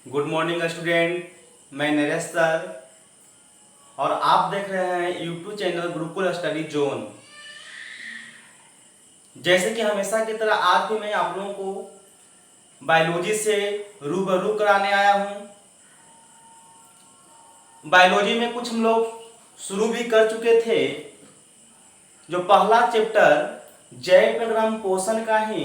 Good morning student. मैं Naresh sir और आप देख रहे हैं YouTube channel Gurukul study zone. जैसे कि हमेशा की तरह आज भी मैं आप लोगों को बायोलॉजी से रूबरू कराने आया हूं। बायोलॉजी में कुछ हम लोग शुरू भी कर चुके थे। जो पहला चैप्टर जैव प्रक्रम पोषण का ही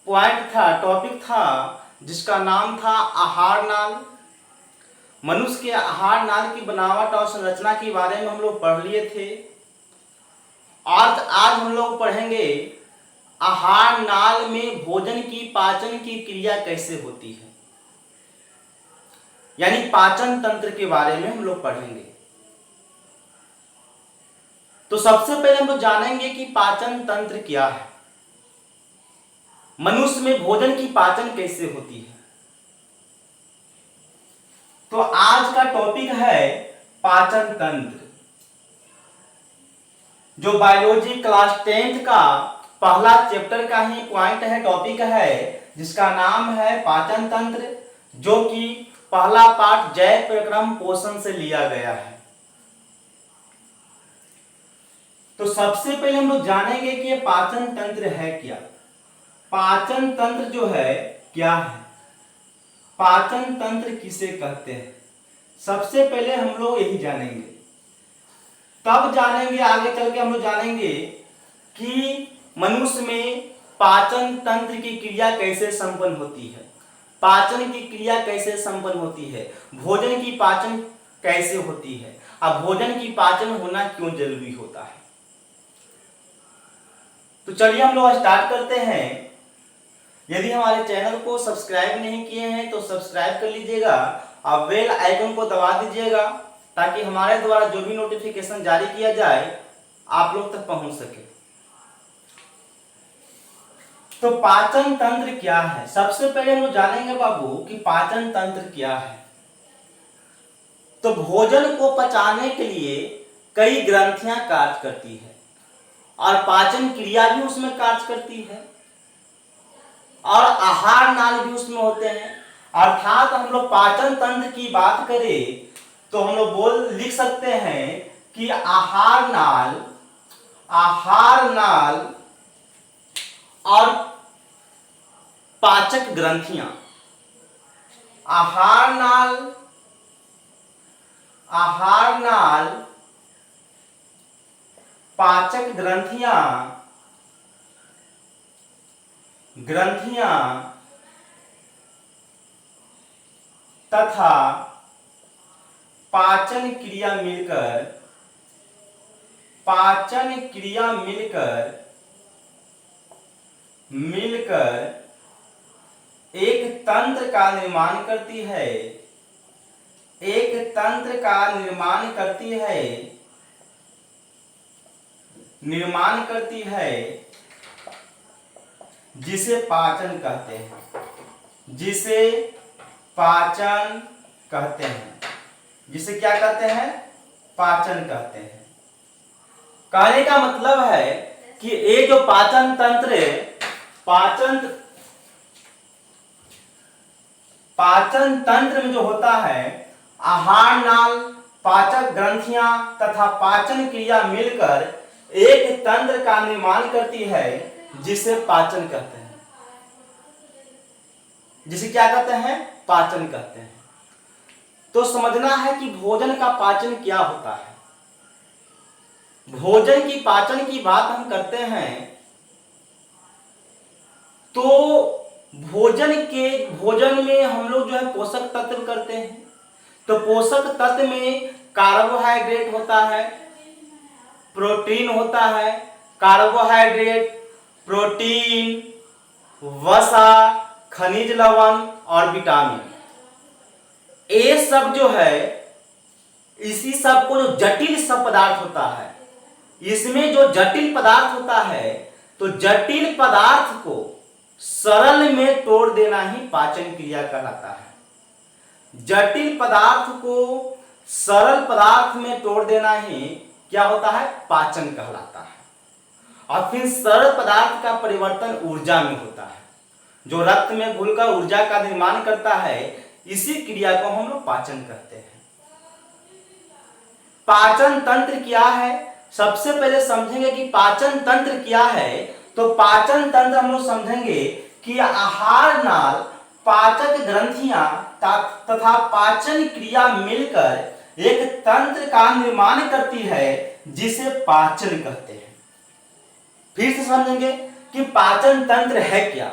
पॉइंट था, टॉपिक था, जिसका नाम था आहार नाल। मनुष्य के आहार नाल की बनावट और संरचना के बारे में हम लोग पढ़ लिए थे। आज हम लोग पढ़ेंगे आहार नाल में भोजन की पाचन की क्रिया कैसे होती है, यानी पाचन तंत्र के बारे में हम लोग पढ़ेंगे। तो सबसे पहले हम लोग जानेंगे कि पाचन तंत्र क्या है, मनुष्य में भोजन की पाचन कैसे होती है। तो आज का टॉपिक है पाचन तंत्र, जो बायोलॉजी क्लास 10th का पहला चैप्टर का ही पॉइंट है, टॉपिक है, जिसका नाम है पाचन तंत्र, जो कि पहला पार्ट जैव प्रक्रम पोषण से लिया गया है। तो सबसे पहले हम लोग जानेंगे कि ये पाचन तंत्र है क्या। पाचन तंत्र जो है क्या है, पाचन तंत्र किसे कहते हैं, सबसे पहले हम लोग यही जानेंगे। तब जानेंगे आगे चल के हम लोग जानेंगे कि मनुष्य में पाचन तंत्र की क्रिया कैसे संपन्न होती है, पाचन की क्रिया कैसे संपन्न होती है, भोजन की पाचन कैसे होती है, अब भोजन की पाचन होना क्यों जरूरी होता है। तो चलिए हम लोग स्टार्ट करते हैं। यदि हमारे चैनल को सब्सक्राइब नहीं किए हैं तो सब्सक्राइब कर लीजिएगा और बेल आइकन को दबा दीजिएगा, ताकि हमारे द्वारा जो भी नोटिफिकेशन जारी किया जाए आप लोग तक पहुंच सके। तो पाचन तंत्र क्या है, सबसे पहले हम लोग जानेंगे बाबू कि पाचन तंत्र क्या है। तो भोजन को पचाने के लिए कई ग्रंथियां कार्य करती है और पाचन क्रिया भी उसमें कार्य करती है और आहार नाल भी उसमें होते हैं। अर्थात हम लोग पाचन तंत्र की बात करें तो हम लोग लिख सकते हैं कि आहार नाल और पाचक ग्रंथियां, आहार नाल पाचक ग्रंथियां तथा पाचन क्रिया मिलकर एक तंत्र का निर्माण करती है, जिसे पाचन कहते हैं, जिसे क्या कहते हैं, पाचन कहते हैं। कहने का मतलब है कि ये जो पाचन तंत्र में जो होता है, आहार नाल, पाचक ग्रंथियां तथा पाचन क्रिया मिलकर एक तंत्र का निर्माण करती है, जिसे पाचन कहते हैं, जिसे क्या कहते हैं, पाचन कहते हैं। तो समझना है कि भोजन का पाचन क्या होता है। भोजन की पाचन की बात हम करते हैं तो भोजन में हम लोग जो है पोषक तत्व करते हैं। तो पोषक तत्व में कार्बोहाइड्रेट होता है, प्रोटीन होता है, कार्बोहाइड्रेट, प्रोटीन, वसा, खनिज लवण और विटामिन, ये सब जो है, इसी सब को जो जटिल सब पदार्थ होता है, इसमें जो जटिल पदार्थ होता है, तो जटिल पदार्थ को सरल में तोड़ देना ही पाचन क्रिया कहलाता है। जटिल पदार्थ को सरल पदार्थ में तोड़ देना ही क्या होता है, पाचन कहलाता है। और फिर सरल पदार्थ का परिवर्तन ऊर्जा में होता है। जो रक्त में घुलकर ऊर्जा का निर्माण करता है, इसी क्रिया को हम लोग पाचन कहते हैं। पाचन तंत्र क्या है, सबसे पहले समझेंगे कि पाचन तंत्र क्या है। तो पाचन तंत्र हम लोग समझेंगे कि आहार नाल, पाचक ग्रंथियां तथा पाचन क्रिया मिलकर एक तंत्र का निर्माण करती है, जिसे पाचन कहते हैं। फिर से समझेंगे कि पाचन तंत्र है क्या।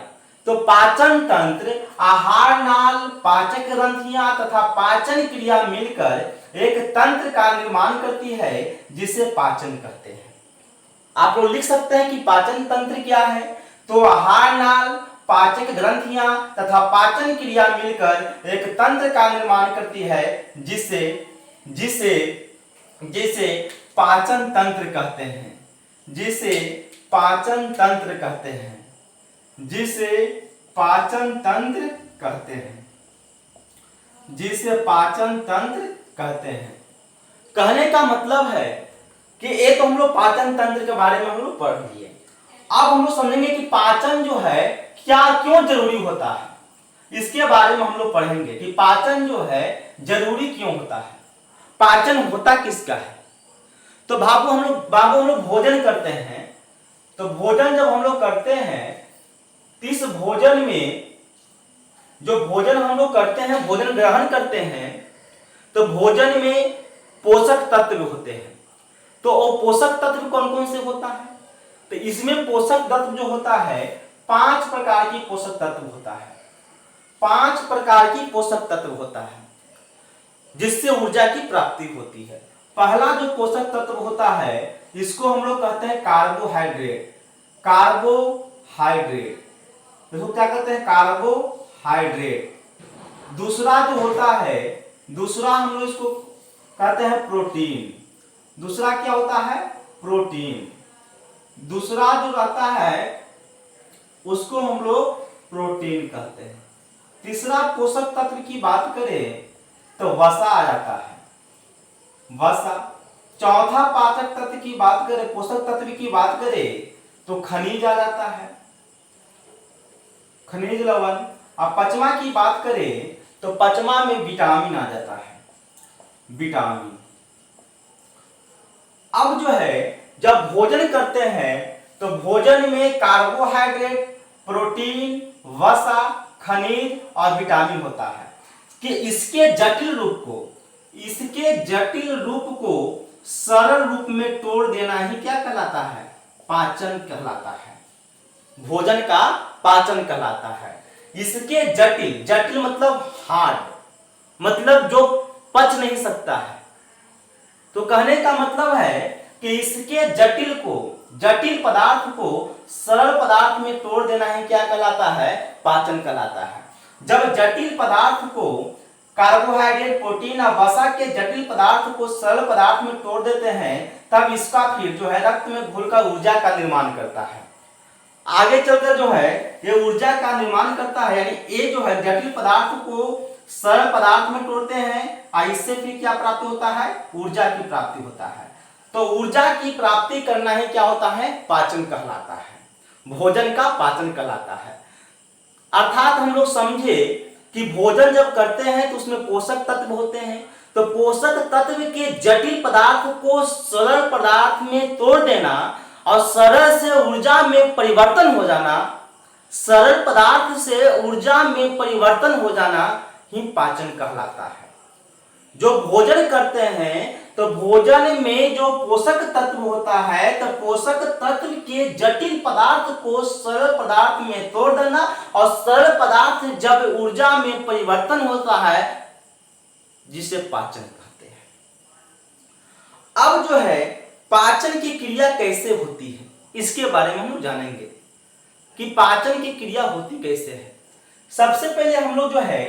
तो पाचन तंत्र आहार नाल, पाचक ग्रंथियां तथा पाचन क्रिया मिलकर एक तंत्र का निर्माण करती है, जिसे पाचन कहते हैं। आप लोग लिख सकते हैं कि पाचन तंत्र क्या है। तो आहार नाल, पाचक ग्रंथियां तथा पाचन क्रिया मिलकर एक तंत्र का निर्माण करती है, जिसे जिसे जिसे पाचन तंत्र कहते हैं, जिसे पाचन तंत्र कहते हैं, जिसे पाचन तंत्र कहते हैं, जिसे पाचन तंत्र कहते हैं। कहने का मतलब है कि एक हम लोग पाचन तंत्र के बारे में हम लोग पढ़ लिए। अब हम लोग समझेंगे कि पाचन जो है क्या, क्यों जरूरी होता है। इसके बारे में हम लोग पढ़ेंगे कि पाचन जो है जरूरी क्यों होता है, पाचन होता किसका है। तो बाबू हम लोग भोजन करते हैं। तो भोजन जब हम लोग करते हैं, इस भोजन में जो भोजन हम लोग करते हैं, भोजन ग्रहण करते हैं, तो भोजन में पोषक तत्व होते हैं। तो वो पोषक तत्व कौन कौन से होता है। तो इसमें पोषक तत्व जो होता है, 5 प्रकार की पोषक तत्व होता है। 5 प्रकार की पोषक तत्व होता है, जिससे ऊर्जा की प्राप्ति होती है। पहला जो पोषक तत्व होता है, इसको हम लोग कहते हैं कार्बोहाइड्रेट। कार्बोहाइड्रेट, इसको क्या कहते हैं, कार्बोहाइड्रेट। दूसरा जो होता है, दूसरा हम लोग इसको कहते हैं प्रोटीन। दूसरा क्या होता है, प्रोटीन। दूसरा जो रहता है, उसको हम लोग प्रोटीन कहते हैं। तीसरा पोषक तत्व की बात करें तो वसा आ जाता है, वसा। चौथा पाचक तत्व की बात करें, पोषक तत्व की बात करें तो खनिज आ जाता है, खनिज लवण। और पांचवा की बात करें तो पांचवा में विटामिन आ जाता है, विटामिन। अब जो है जब भोजन करते हैं तो भोजन में कार्बोहाइड्रेट, प्रोटीन, वसा, खनिज और विटामिन होता है कि इसके जटिल रूप को सरल रूप में तोड़ देना ही क्या कहलाता है, पाचन कहलाता है। भोजन का पाचन कहलाता है। इसके जटिल मतलब हार्ड, मतलब जो पच नहीं सकता है। तो कहने का मतलब है कि इसके जटिल पदार्थ को सरल पदार्थ में तोड़ देना ही क्या कहलाता है, पाचन कहलाता है। जब जटिल पदार्थ को, कार्बोहाइड्रेट, प्रोटीन और वसा के जटिल पदार्थ को सरल पदार्थ में तोड़ देते हैं, तब इसका फिर जो है रक्त में घुलकर ऊर्जा का निर्माण करता है। आगे चलकर जो है ये ऊर्जा का निर्माण करता है, यानी ये जो है जटिल पदार्थ को सरल पदार्थ में तोड़ते हैं और इससे फिर क्या प्राप्ति होता है, ऊर्जा की प्राप्ति होता है। तो ऊर्जा की प्राप्ति करना ही क्या होता है, पाचन कहलाता है। भोजन का पाचन कहलाता है। अर्थात हम लोग समझे कि भोजन जब करते हैं तो उसमें पोषक तत्व होते हैं। तो पोषक तत्व के जटिल पदार्थ को सरल पदार्थ में तोड़ देना और सरल से ऊर्जा में परिवर्तन हो जाना, सरल पदार्थ से ऊर्जा में परिवर्तन हो जाना ही पाचन कहलाता है। जो भोजन करते हैं तो भोजन में जो पोषक तत्व होता है, तो पोषक तत्व के जटिल पदार्थ को सरल पदार्थ में तोड़ देना और सरल पदार्थ जब ऊर्जा में परिवर्तन होता है, जिसे पाचन कहते हैं। अब जो है पाचन की क्रिया कैसे होती है, इसके बारे में हम लोग जानेंगे कि पाचन की क्रिया होती कैसे है। सबसे पहले हम लोग जो है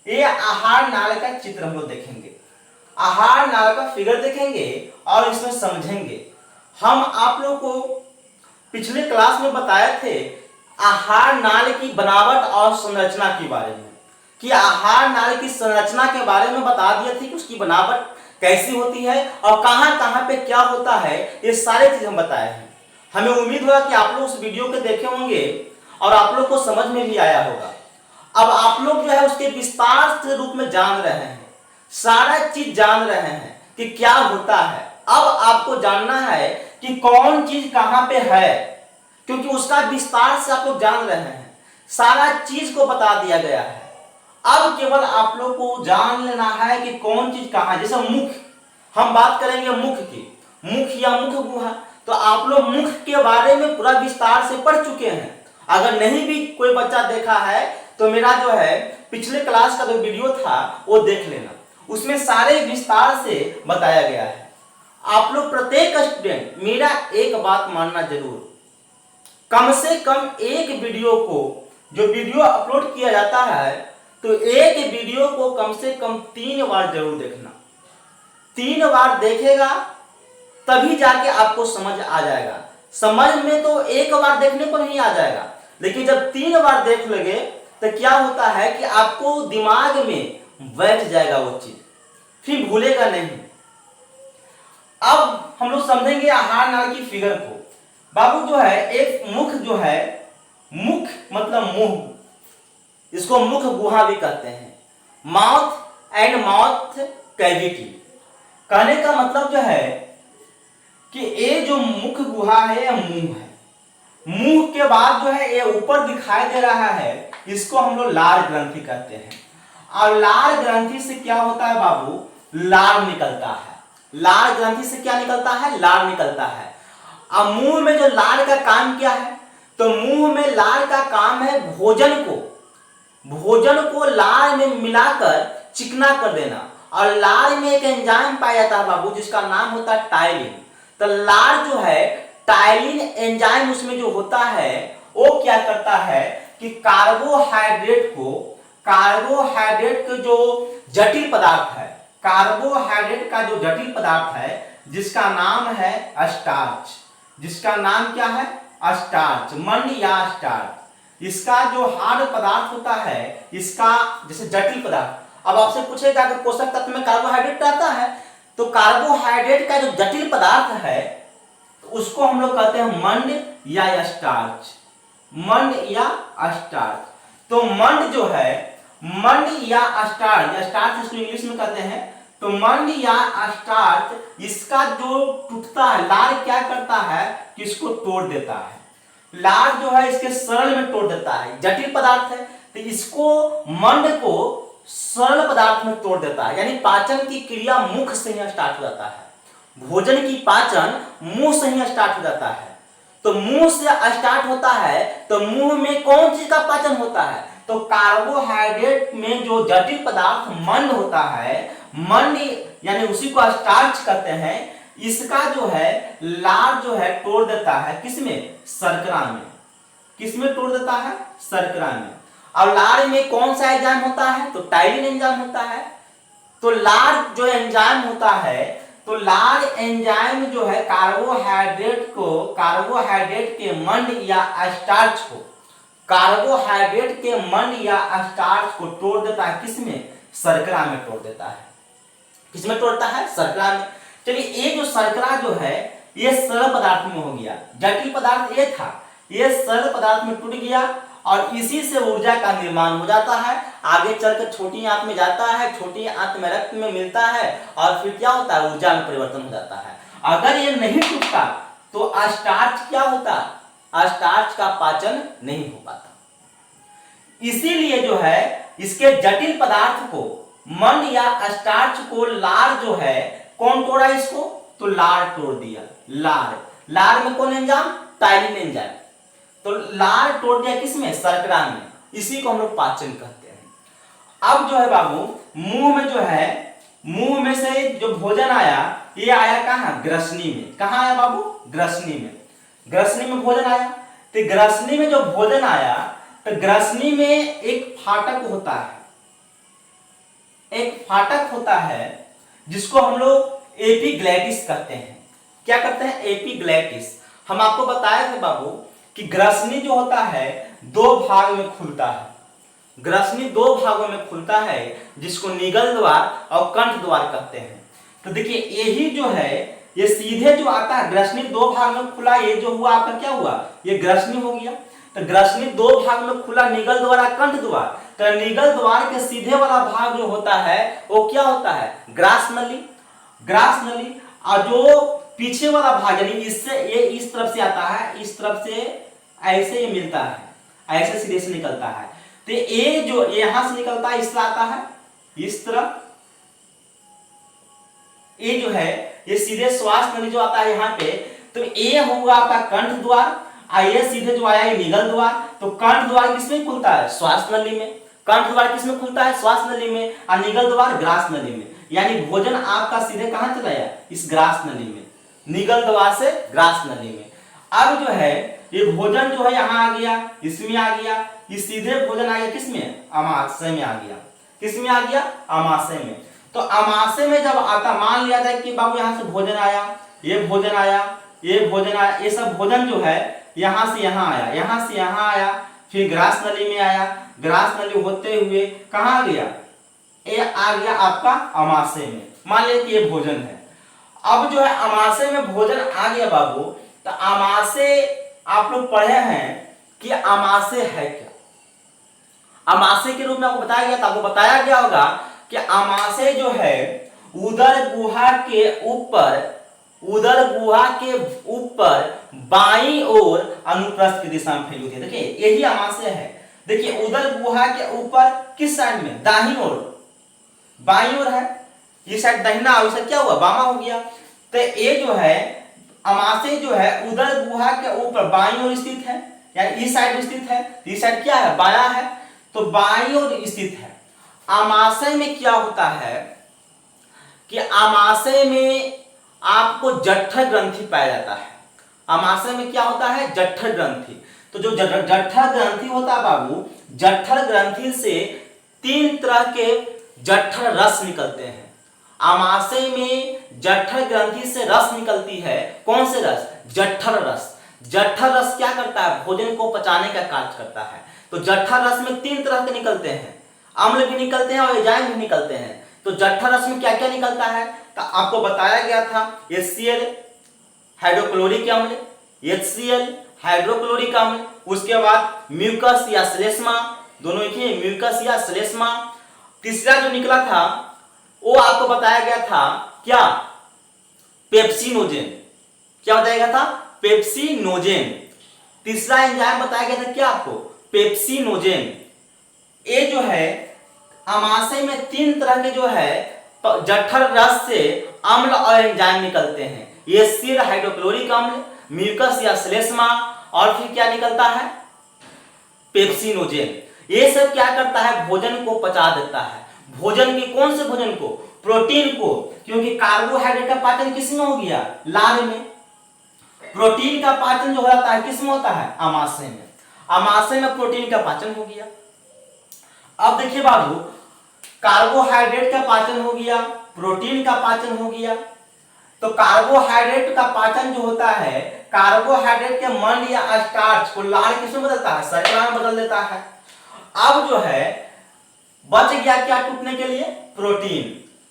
ये आहार नाल का चित्र हम लोग देखेंगे, आहार नाल का फिगर देखेंगे और इसमें समझेंगे। हम आप लोग को पिछले क्लास में बताए थे आहार नाल की बनावट और संरचना के बारे में, कि आहार नाल की संरचना के बारे में बता दिए थे कि उसकी बनावट कैसी होती है और कहां कहां पे क्या होता है, ये सारे चीज हम बताए हैं। हमें उम्मीद हुआ कि आप लोग उस वीडियो को देखे होंगे और आप लोग को समझ में भी आया होगा। अब आप लोग जो है उसके विस्तार से रूप में जान रहे हैं, सारा चीज जान रहे हैं कि क्या होता है। अब आपको जानना है कि कौन चीज कहां पे है, क्योंकि उसका विस्तार से आप लोग जान रहे हैं, सारा चीज को बता दिया गया है। अब केवल आप लोग को जान लेना है कि कौन चीज कहां। जैसे मुख, हम बात करेंगे मुख की, मुख या मुख गुहा, तो आप लोग मुख के बारे में पूरा विस्तार से पढ़ चुके हैं। अगर नहीं भी कोई बच्चा देखा है तो मेरा जो है पिछले क्लास का जो वीडियो था वो देख लेना, उसमें सारे विस्तार से बताया गया है। आप लोग प्रत्येक स्टूडेंट मेरा एक बात मानना जरूर, कम से कम एक वीडियो को, जो वीडियो अपलोड किया जाता है तो एक वीडियो को कम से कम 3 बार जरूर देखना। 3 बार देखेगा तभी जाके आपको समझ आ जाएगा। समझ में तो एक बार देखने को नहीं आ जाएगा, लेकिन जब 3 बार देख लोगे तो क्या होता है कि आपको दिमाग में बैठ जाएगा वो चीज, फिर भूलेगा नहीं। अब हम लोग समझेंगे आहार नाल की फिगर को। बाबू जो है एक मुख जो है, मुख मतलब मुंह, इसको मुख गुहा भी कहते हैं, माउथ एंड माउथ कैविटी। कहने का मतलब जो है कि ये जो मुख गुहा है यह मुंह है, मुंह के बाद जो है ये ऊपर दिखाई दे रहा है, इसको हम लोग लार ग्रंथि कहते हैं। और लार ग्रंथि से क्या होता है बाबू, लार निकलता है। लार ग्रंथि से क्या निकलता है, लार निकलता है। अब मुंह में जो लार का काम क्या है, तो मुंह में लार का काम है भोजन को लार में मिलाकर चिकना कर देना। और लार में एक एंजाइम पाया जाता है बाबू जिसका नाम होता है टाइलिन। तो लार जो है टाइलिन एंजाइम उसमें जो होता है वो क्या करता है कि कार्बोहाइड्रेट का जो जटिल पदार्थ है, कार्बोहाइड्रेट का जो जटिल पदार्थ है जिसका नाम है स्टार्च, जिसका नाम क्या है स्टार्च, मंड या स्टार्च, इसका जो हार्ड पदार्थ होता है, इसका जैसे जटिल पदार्थ। अब आपसे पूछेगा कि पोषक तत्व में कार्बोहाइड्रेट रहता है, तो कार्बोहाइड्रेट का जो जटिल पदार्थ है तो उसको हम लोग कहते हैं मंड या स्टार्च, मंड या स्टार्च। तो मंड जो है, मंड या स्टार्च, स्टार्च इसको इंग्लिश में कहते हैं, तो मंड या स्टार्च इसका जो टूटता है, लार क्या करता है कि इसको तोड़ देता है। लार जो है इसके सरल में तोड़ देता है, जटिल पदार्थ है तो इसको, मंड को सरल पदार्थ में तोड़ देता है। यानी पाचन की क्रिया मुख से ही स्टार्ट हो जाता है, भोजन की पाचन मुंह से ही स्टार्ट हो जाता है। तो मुंह से स्टार्ट होता है तो मुंह में कौन चीज का पाचन होता है, तो कार्बोहाइड्रेट में जो जटिल पदार्थ मंड होता है, मंड यानी उसी को स्टार्च कहते हैं, इसका जो है लार जो है तोड़ देता है किसमें, शर्करा में। किसमें तोड़ देता है, शर्करा में। और लार में कौन सा एंजाइम होता है, तो टाइलिन एंजाइम होता है। तो लार जो एंजाइम होता है, तो लार एंजाइम जो है कार्बोहाइड्रेट के मंड या स्टार्च को, कार्बोहाइड्रेट के मंड या स्टार्च को तोड़ देता है किसमें, शर्करा में तोड़ देता है। किसमें तोड़ता है, शर्करा में। चलिए ये जो शर्करा जो है ये सरल पदार्थ में हो गया, जटिल पदार्थ ये था, ये सरल पदार्थ में टूट गया और इसी से ऊर्जा का निर्माण हो जाता है। आगे चलकर छोटी आंत में जाता है, छोटी आंत में रक्त में मिलता है और फिर क्या होता है, ऊर्जा में परिवर्तन हो जाता है। अगर ये नहीं टूटता तो स्टार्च क्या होता, स्टार्च का पाचन नहीं हो पाता। इसीलिए जो है इसके जटिल पदार्थ को, मंड या स्टार्च को लार जो है, कौन तोड़ा इसको, तो लार तोड़ दिया। लार में कौन एंजाइम, टाइलिन एंजाइम, तो लार तोड़ दिया किसमें, शर्करा में। इसी को हम लोग पाचन कहते हैं। अब जो है बाबू मुंह में जो है, मुंह में से जो भोजन आया ये आया कहाँ, ग्रसनी में। कहाँ आया बाबू, ग्रसनी में। ग्रसनी में भोजन आया, तो ग्रसनी में जो भोजन आया तो ग्रसनी में एक फाटक होता है, एक फाटक होता है जिसको हम लोग एपिग्लैटिस कहते हैं। क्या कहते हैं, एपिग्लैटिस। हम आपको बताए थे बाबू कि ग्रसनी जो होता है 2 भाग में खुलता है, ग्रसनी 2 भागों में खुलता है जिसको निगल द्वार और कंठ द्वार कहते हैं। तो देखिए यही जो है ये सीधे जो आता है ग्रसनी दो भाग में खुला, ये जो हुआ आपका क्या हुआ, ये ग्रसनी हो गया। तो ग्रसनी दो भाग में खुला, निगल द्वार कंठ द्वार। तो निगल द्वार के सीधे वाला भाग जो होता है वो क्या होता है, ग्रास नली। ग्रास नली। और जो पीछे वाला भाग यानी इससे ये इस तरफ से आता है, इस तरफ से ऐसे ये मिलता है, ऐसे सीधे से निकलता है। तो ये जो यहां से निकलता है इससे आता है इस तरफ, ये जो है ये सीधे श्वास नली जो आता है यहाँ पे, तो ये होगा आपका कंठ द्वार। ये सीधे जो आया ये निगल द्वार। तो कंठ द्वार किसमें खुलता है, श्वास नली में। कंठ द्वार किसमें खुलता है, श्वास नली में। और निगल द्वार ग्रास नली में। यानी भोजन आपका सीधे कहां चला गया, इस ग्रास नली में, निगल द्वार से ग्रास नली में। अब जो है ये भोजन जो है यहाँ आ गया, इसमें आ गया, ये सीधे भोजन आ गया किसमें, अमाशय में आ गया। किसमें आ गया, अमाशय में। तो अमाशय में जब आता, मान लिया जाए कि बाबू यहाँ से भोजन आया, ये भोजन आया, ये भोजन आया, ये सब भोजन जो है यहाँ से यहाँ आया, यहाँ से यहाँ आया, फिर ग्रास नली में आया, ग्रास नली होते हुए कहाँ आ गया, ये आ गया आपका अमाशय में। मान लिया कि ये भोजन है। अब जो है अमाशय में भोजन आ गया बाबू, तो अमाशय आप लोग पढ़े हैं कि अमाशय है क्या। अमाशय के रूप में आपको बताया गया था, आपको बताया गया होगा कि अमाशय जो है उदर गुहा के ऊपर, उदर गुहा के ऊपर बाईं ओर अनुप्रस्थ की दिशा में फैली होती है। देखिए यही अमाशय है। देखिए उदर गुहा के ऊपर किस साइड में, दाहिनी ओर, बाईं ओर है। ये साइड दाहिना और इस क्या हुआ, बामा हो गया। तो ये जो है अमाशय जो है उदर गुहा के ऊपर बाईं ओर स्थित है, यानी इस साइड स्थित है। इस साइड क्या है, बायां है, तो बाईं ओर स्थित है। अमाशय में क्या होता है कि अमाशय में आपको जठर ग्रंथि पाया जाता है। अमाशय में क्या होता है, जठर ग्रंथि। तो जो जठर ग्रंथि होता है बाबू, जठर ग्रंथि से 3 तरह के जठर रस निकलते हैं। अमाशय में जठर ग्रंथि से रस निकलती है। कौन से रस, जठर रस। जठर रस क्या करता है, भोजन को पचाने का कार्य करता है। तो जठर रस में 3 तरह के निकलते हैं, अम्ल भी निकलते हैं और एंजाइम भी निकलते हैं। तो जठर रस में क्या क्या निकलता है, तो आपको बताया गया था HCl हाइड्रोक्लोरिक अम्ल, HCl हाइड्रोक्लोरिक अम्ल, उसके बाद म्यूकस या श्लेष्मा, दोनों एक ही, म्यूकस या श्लेष्मा। तीसरा जो निकला था वो आपको बताया गया था क्या, पेप्सिनोजेन। क्या बताया गया था, पेप्सिनोजेन। तीसरा एंजाइम बताया गया था क्या आपको, पेप्सिनोजेन। ये जो है अमाशय में 3 तरह के जो है जठर रस से अम्ल और एंजाइम निकलते हैं। ये HCl हाइड्रोक्लोरिक अम्ल, म्यूकस या श्लेष्मा, और फिर क्या निकलता है, पेप्सिनोजेन। ये सब क्या करता है, भोजन को पचा देता है। भोजन के कौन से भोजन को, प्रोटीन को, क्योंकि कार्बोहाइड्रेट का पाचन किसमें हो गया, लार में। प्रोटीन का पाचन जो हो जाता है किसमें होता है, अमाशय में। अमाशय में प्रोटीन का पाचन हो गया। अब देखिए बाबू, कार्बोहाइड्रेट का पाचन हो गया, प्रोटीन का पाचन हो गया। तो कार्बोहाइड्रेट का पाचन जो होता है, कार्बोहाइड्रेट के मंड या स्टार्च को लार किसमें बदलता है, शर्करा में बदल देता है। अब जो है बच गया क्या टूटने के लिए, प्रोटीन।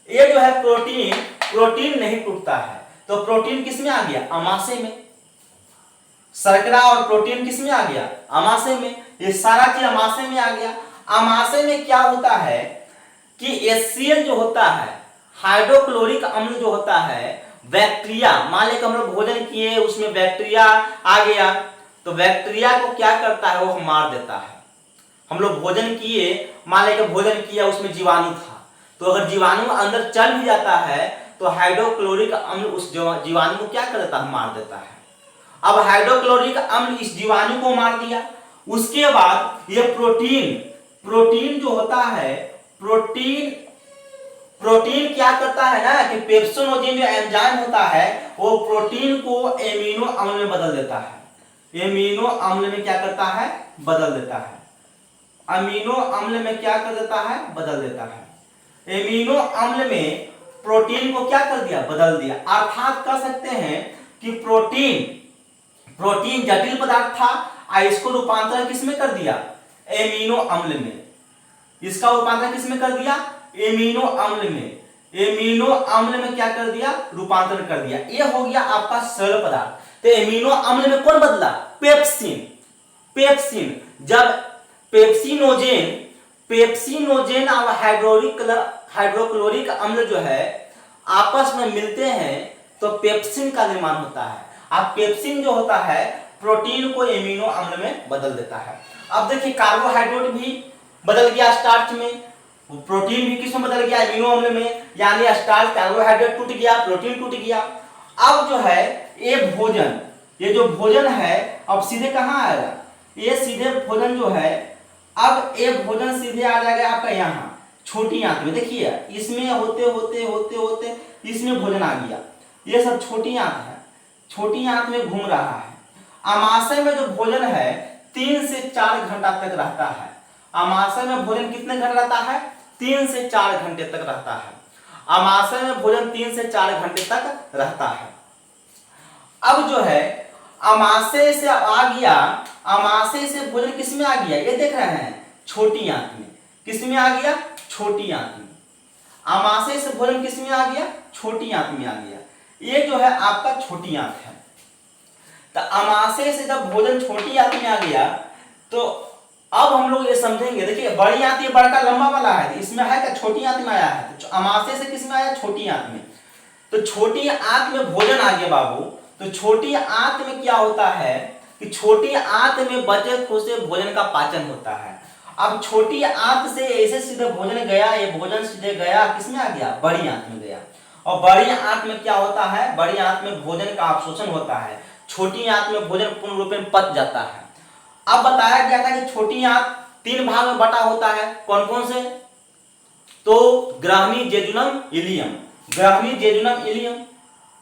ये जो है प्रोटीन, प्रोटीन नहीं टूटता है। तो प्रोटीन किसमें आ गया, अमाशय में। शर्करा और प्रोटीन किसमें आ गया, अमाशय में। ये सारा चीज अमाशय में आ गया। अमाशय में क्या होता है कि HCl जो होता है, हाइड्रोक्लोरिक अम्ल जो होता है, बैक्टीरिया, मान लें कि हम लोग भोजन किए उसमें बैक्टीरिया आ गया, तो बैक्टीरिया को क्या करता है, वो मार देता है। हम लोग भोजन किए, मान लें कि भोजन किया उसमें जीवाणु था, तो अगर जीवाणु अंदर चल भी जाता है तो हाइड्रोक्लोरिक अम्ल उस जीवाणु को क्या कर देता है, मार देता है। अब हाइड्रोक्लोरिक अम्ल इस जीवाणु को मार दिया, उसके बाद ये प्रोटीन, प्रोटीन जो होता है, प्रोटीन क्या करता है ना कि पेप्सिनोजेन जो एंजाइम होता है वो प्रोटीन को एमिनो अम्ल में बदल देता है। एमिनो अम्ल में क्या करता है, बदल देता है। अमीनो अम्ल में क्या कर देता है, बदल देता है। एमिनो अम्ल में प्रोटीन को क्या कर दिया, बदल दिया। अर्थात कह सकते हैं कि प्रोटीन जटिल पदार्थ था और इसको रूपांतरण किसमें कर दिया, एमिनो अम्ल में। इसका रूपांतरण किसमें कर दिया, एमिनो अम्ल में। एमिनो अम्ल में क्या कर दिया, रूपांतरण कर दिया। ये हो गया आपका सरल पदार्थ। तो एमिनो अम्ल में कौन बदला, पेप्सिन। पेप्सिन, जब पेप्सिनोजेन और हाइड्रोक्लोरिक अम्ल जो है आपस में मिलते हैं तो पेप्सिन का निर्माण होता है। अब पेप्सिन जो होता है प्रोटीन को एमिनो अम्ल में बदल देता है। अब देखिए कार्बोहाइड्रेट भी बदल गया स्टार्च में, प्रोटीन भी किसमें बदल गया, एमिनो अम्ल में। यानी स्टार्च कार्बोहाइड्रेट टूट गया, प्रोटीन टूट गया। अब जो है ये जो भोजन है अब सीधे कहाँ आएगा, ये सीधे भोजन जो है, अब ये भोजन सीधे आ जाएगा आपका यहाँ छोटी आंत में। देखिए इसमें होते होते होते होते इसमें भोजन आ गया। ये सब छोटी आंत है, छोटी आंत में घूम रहा है। अमाशय में जो भोजन है 3 से 4 घंटा तक रहता है। अमाशय में भोजन कितने घंटे रहता है, 3 से 4 घंटे तक रहता है। अमाशय में भोजन 3 से 4 घंटे तक रहता है। अब जो है अमाशय से आ गया, अमाशय से भोजन किस में आ गया, ये देख रहे हैं छोटी आंत में। किस में आ गया, छोटी आंत में। अमाशय से भोजन किस में आ गया, छोटी आंत में आ गया। ये जो है आपका छोटी आंत है। तो अमाशय से जब भोजन छोटी आंत में आ गया तो अब हम लोग ये समझेंगे। देखिए बड़ी आंत ये बड़का लंबा वाला है, इसमें है क्या, छोटी आंत में आया है। तो अमाशय से किस में आया, छोटी आंत में। तो छोटी आंत में भोजन आ गया बाबू। तो छोटी आंत में क्या होता है कि छोटी आंत में बचे खुचे भोजन का पाचन होता है। अब छोटी आंत से ऐसे सीधे भोजन गया, ये भोजन सीधे गया किसमें आ गया, बड़ी आंत में गया। और बड़ी आंत में क्या होता है, बड़ी आंत में भोजन का अवशोषण होता है। छोटी आंत में भोजन पूर्ण रूप में पच जाता है। अब बताया गया था कि छोटी आंत 3 भाग में बटा होता है। कौन कौन से, तो ग्राहनी, जेजुनम, इलियम। ग्राहनी, जेजुनम, इलियम।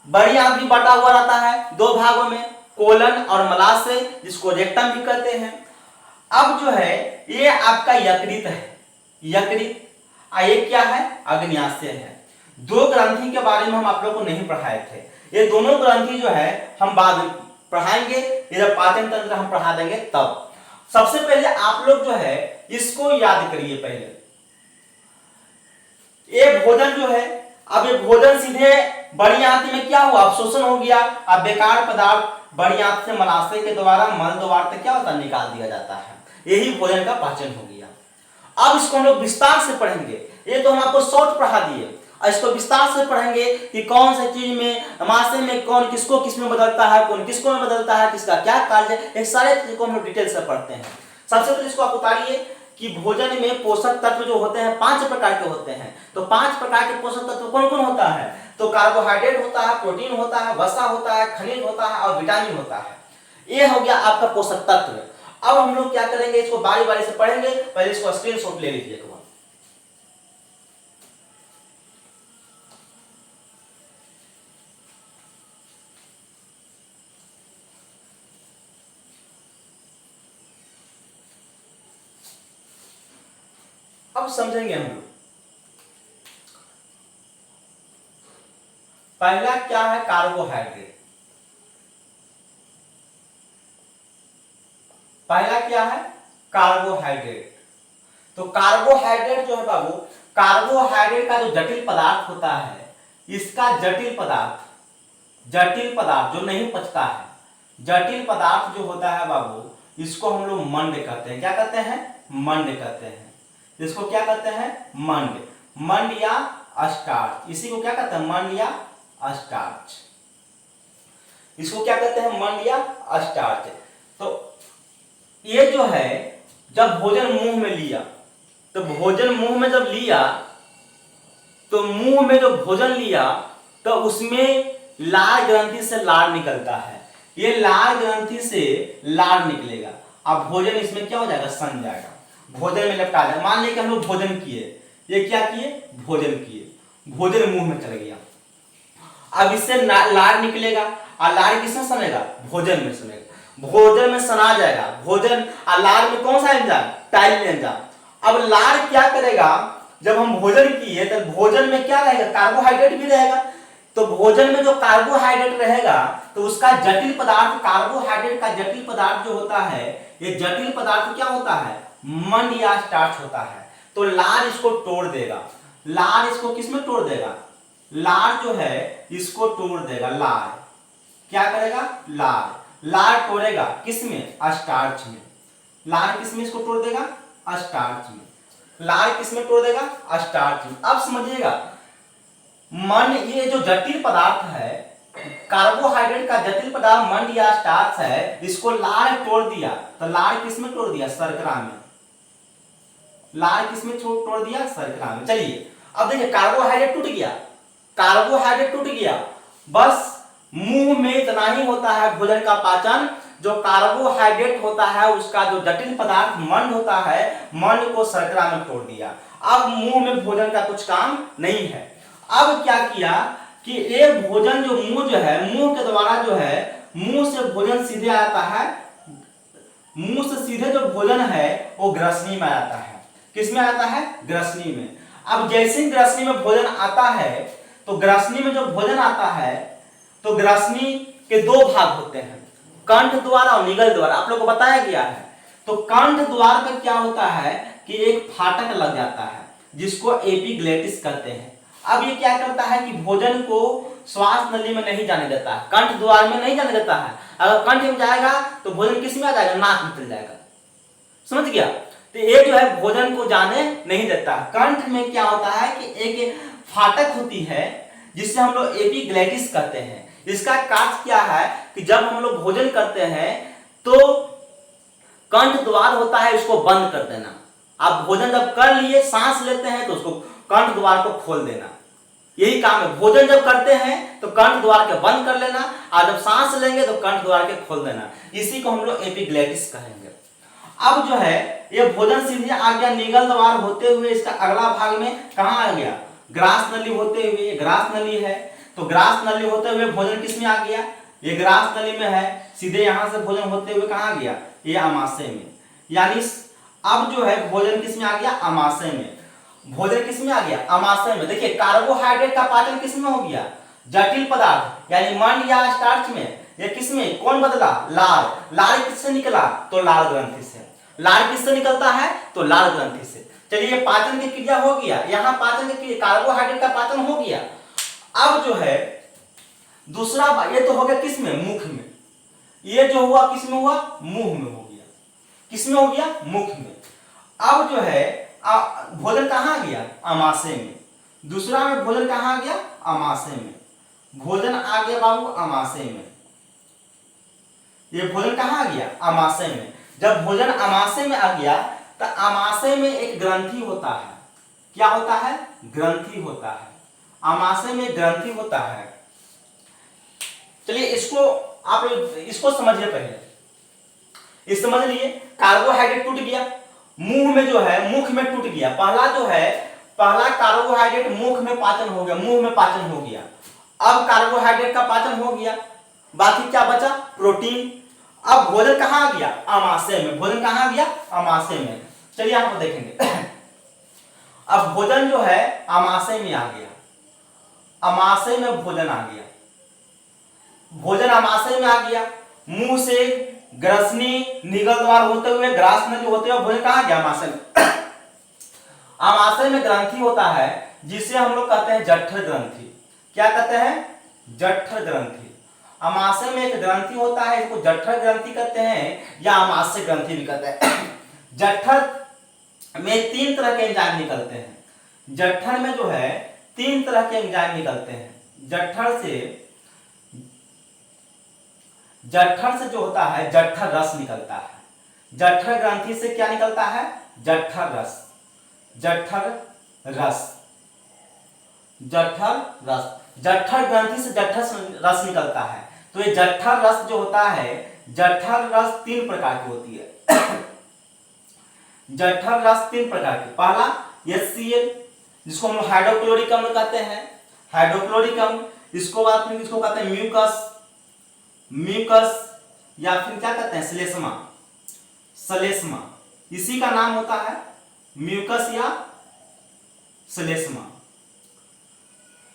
बड़ी आंत भी बटा हुआ रहता है 2 भागों में, कोलन और मलाशय, जिसको रेक्टम भी कहते हैं। अब जो है ये आपका यकृत है, यकृत। ये क्या है, अग्न्याशय है। 2 ग्रंथि के बारे में हम आप लोग को नहीं पढ़ाए थे। ये दोनों ग्रंथि जो है हम बाद में पढ़ाएंगे, जब पाचन तंत्र हम पढ़ा देंगे तब। सबसे पहले आप लोग जो है इसको याद करिए। पहले ये भोजन जो है, अब ये भोजन सीधे बड़ी आंत में क्या हुआ, अवशोषण हो गया। अब बेकार पदार्थ बड़ी आंत से मलाशय के द्वारा मल द्वार तक क्या होता है, निकाल दिया जाता है। यही भोजन का पाचन हो गया। अब इसको हम लोग विस्तार से पढ़ेंगे। ये तो हम आपको शॉर्ट पढ़ा दिए, इसको विस्तार से पढ़ेंगे कि कौन सी चीज में, अमाशय में कौन किसको किस में बदलता है, कौन किसको में बदलता है, किसका क्या कार्य है। ये सारे चीज को हम लोग डिटेल से पढ़ते हैं। सबसे पहले इसको आप उतारिए कि भोजन में पोषक तत्व जो होते हैं 5 प्रकार के होते हैं। तो 5 प्रकार के पोषक तत्व कौन कौन होता है, तो कार्बोहाइड्रेट होता है, प्रोटीन होता है, वसा होता है, खनिज होता है और विटामिन होता है। ये हो गया आपका पोषक तत्व। अब हम लोग क्या करेंगे, इसको बारी बारी से पढ़ेंगे। पहले इसको स्क्रीनशॉट ले लीजिए। अब समझेंगे हम लोग। पहला क्या है, कार्बोहाइड्रेट। पहला क्या है, कार्बोहाइड्रेट। तो कार्बोहाइड्रेट जो है बाबू, कार्बोहाइड्रेट का जो जटिल पदार्थ होता है, इसका जटिल पदार्थ जो नहीं पचता है, जटिल पदार्थ जो होता है बाबू, इसको हम लोग मंड कहते हैं। क्या कहते हैं, मंड कहते हैं। इसको क्या कहते हैं, मंड। मंड या स्टार्च, इसी को क्या कहते हैं, मंड या स्टार्च। इसको क्या कहते हैं, मंड या स्टार्च। तो ये जो है जब भोजन मुंह में लिया, तो भोजन मुंह में जब लिया, तो मुंह में जो भोजन लिया तो उसमें लार ग्रंथि से लार निकलता है। ये लार ग्रंथि से लार निकलेगा। अब भोजन इसमें क्या हो जाएगा, सन जाएगा, भोजन में लपटा जाएगा। मान लीजिए कि हम लोग भोजन किए, ये क्या किए, भोजन किए, भोजन मुंह में चल गया। अब इससे लार निकलेगा और लार किसमें सनेगा, भोजन में सनेगा। भोजन में सना जाएगा भोजन, और लार में कौन सा एंजाइम, टाइलिन एंजाइम। अब लार क्या करेगा, जब हम भोजन किए तो भोजन में क्या रहेगा, कार्बोहाइड्रेट भी रहेगा। तो भोजन में जो कार्बोहाइड्रेट रहेगा तो उसका जटिल पदार्थ, कार्बोहाइड्रेट का जटिल पदार्थ जो होता है, ये जटिल पदार्थ क्या होता है, मंड या स्टार्च होता है। तो लार इसको तोड़ देगा। लार इसको किस में तोड़ देगा, लार जो है इसको तोड़ देगा, लार क्या करेगा, लार तोड़ेगा किस में, स्टार्च में, लार किस में इसको तोड़ देगा, स्टार्च में, लार किस में तोड़ देगा, स्टार्च में। अब समझिएगा मंड, ये जो जटिल पदार्थ है, कार्बोहाइड्रेट का जटिल पदार्थ मंड या स्टार्च है, इसको लार तोड़ दिया तो लार किस में तोड़ दिया, शर्करा में, लार किस में तोड़ दिया, शर्करा में। चलिए अब देखिए कार्बोहाइड्रेट टूट गया, कार्बोहाइड्रेट टूट गया, बस मुंह में इतना ही होता है भोजन का पाचन, जो कार्बोहाइड्रेट होता है उसका जो जटिल पदार्थ मंड होता है, मंड को शर्करा में तोड़ दिया, अब मुंह में भोजन का कुछ काम नहीं है। अब क्या किया कि ये भोजन जो मुंह जो है, मुंह के द्वारा जो है, मुंह से भोजन सीधे आता है, मुंह से सीधे जो भोजन है वो ग्रसनी में आता है, किस में आता है, ग्रसनी में। अब जैसे ही ग्रसनी में भोजन आता है तो ग्रसनी में जो भोजन आता है तो ग्रसनी के दो भाग होते हैं, कंठ द्वार और निगल द्वार, आप लोग को बताया गया है। तो कंठ द्वार पे क्या होता है कि एक फाटक लग जाता है जिसको एपिग्लेटिस कहते हैं। अब ये क्या करता है कि भोजन को श्वास नली में नहीं जाने देता है, कंठ द्वार में नहीं जाने देता है, अगर कंठ में जाएगा तो भोजन किस में आ जाएगा, नाक में चल जाएगा, समझ गया। तो ये जो है भोजन को जाने नहीं देता। कंठ में क्या होता है कि एक फाटक होती है जिससे हम लोग एपिग्लेटिस कहते हैं। इसका कार्य क्या है कि जब हम लोग भोजन करते हैं तो कंठ द्वार होता है इसको बंद कर देना। आप भोजन जब कर लिए, सांस लेते हैं तो उसको कंठ द्वार को खोल देना, यही काम है। भोजन जब करते हैं तो कंठ द्वार के बंद कर लेना, और जब सांस लेंगे तो कंठ द्वार के खोल देना, इसी को हम लोग एपिग्लेटिस कहेंगे। अब जो है ये भोजन सीधे आ गया निगल द्वार होते हुए, इसका अगला भाग में कहां आ गया, ग्रास नली होते हुए, ग्रास नली है तो ग्रास नली होते हुए भोजन किस में आ गया, ये ग्रास नली में है, सीधे यहां से भोजन होते हुए कहां गया, ये आमाशय में। यानी अब जो है भोजन किस में आ गया, आमाशय में, भोजन किस में आ गया, आमाशय में। देखिए कार्बोहाइड्रेट का पाचन किस में हो गया, जटिल पदार्थ यानी मंड या स्टार्च में, ये किस में, कौन बदला, लार, लार किससे निकला, तो लाल ग्रंथि से, लार किससे निकलता है, तो लाल ग्रंथि से। चलिए पाचन की क्रिया हो गया, यहाँ पाचन की क्रिया, कार्बोहाइड्रेट का पाचन हो गया। अब जो है दूसरा, ये तो हो गया किस में, मुख में, ये जो हुआ किस में हुआ, मुंह में हो गया, किस में हो गया, मुख में। अब जो है भोजन कहां गया, आमाशय में, दूसरा में भोजन कहां गया, आमाशय में, भोजन आ गया बाबू आमाशय में, ये भोजन कहां गया, आमाशय में। जब भोजन आमाशय में आ गया तो आमाशय में एक ग्रंथि होता है, क्या होता है, ग्रंथि होता है, आमाशय में ग्रंथि होता है। चलिए इसको आप इसको समझिए पहले, इस समझ लिए कार्बोहाइड्रेट टूट गया, मुंह में जो है, मुख में टूट गया, पहला जो है, पहला कार्बोहाइड्रेट मुख में पाचन हो गया, मुंह में पाचन हो गया। अब कार्बोहाइड्रेट का पाचन हो गया, बाकी क्या बचा, प्रोटीन। अब भोजन कहां आ गया, आमाशय में, भोजन कहां आ गया, आमाशय में। चलिए यहां पर देखेंगे अब भोजन जो है आमाशय में आ गया, आमाशय में भोजन आ गया, भोजन आमाशय में आ गया, मुंह से ग्रसनी निगल द्वार होते हुए, ग्रास नली होते हुए भोजन कहां गया, आमाशय में। आमाशय में ग्रंथि होता है जिसे हम लोग कहते हैं जठर ग्रंथि, क्या कहते हैं, जठर ग्रंथि। आमाशय में एक ग्रंथि होता है, इसको जठर ग्रंथि कहते हैं या आमाशय ग्रंथि भी कहते हैं। जठर में 3 तरह के एंजाइम निकलते हैं, जठर में जो है 3 तरह के एंजाइम निकलते हैं। जठर से जो होता है जठर रस निकलता है, जठर ग्रंथि से क्या निकलता है, जठर रस, जठर रस, जठर रस, जठर ग्रंथि से जठर रस निकलता है। तो ये जठर रस जो होता है, जठर रस 3 प्रकार की होती है जठर रस 3 प्रकार की, पहला HCl जिसको हम हाइड्रोक्लोरिक अम्ल कहते हैं, हाइड्रोक्लोरिक अम्ल, इसको बात में किसको कहते हैं, म्यूकस, म्यूकस या फिर क्या कहते हैं, श्लेष्मा, श्लेष्मा, इसी का नाम होता है म्यूकस या श्लेष्मा।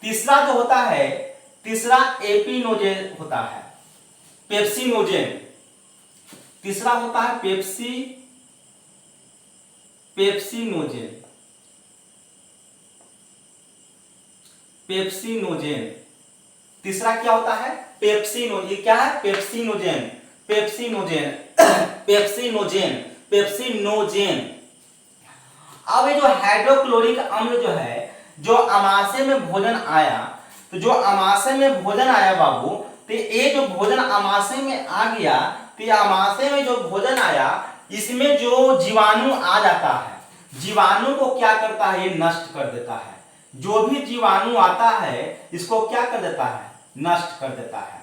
तीसरा जो होता है, तीसरा एपिनोजेन होता है, पेप्सिनोजेन, तीसरा होता है पेप्सिनोजेन, पेप्सिनोजेन। तीसरा क्या होता है? पेप्सिनोजेन। क्या है? Pepsinogen, pepsinogen, pepsinogen, pepsinogen. अब ये जो हाइड्रोक्लोरिक अम्ल जो है, जो अमाशय में भोजन आया, तो जो अमाशय में भोजन आया बाबू, तो ये जो भोजन अमाशय में आ गया, तो ये अमाशय में जो भोजन आया, इसमें जो जीवाणु आ जाता है, जीवाणु को क्या करता है? ये नष्ट कर देता है। जो भी जीवाणु आता है इसको क्या कर देता है? नष्ट कर देता है।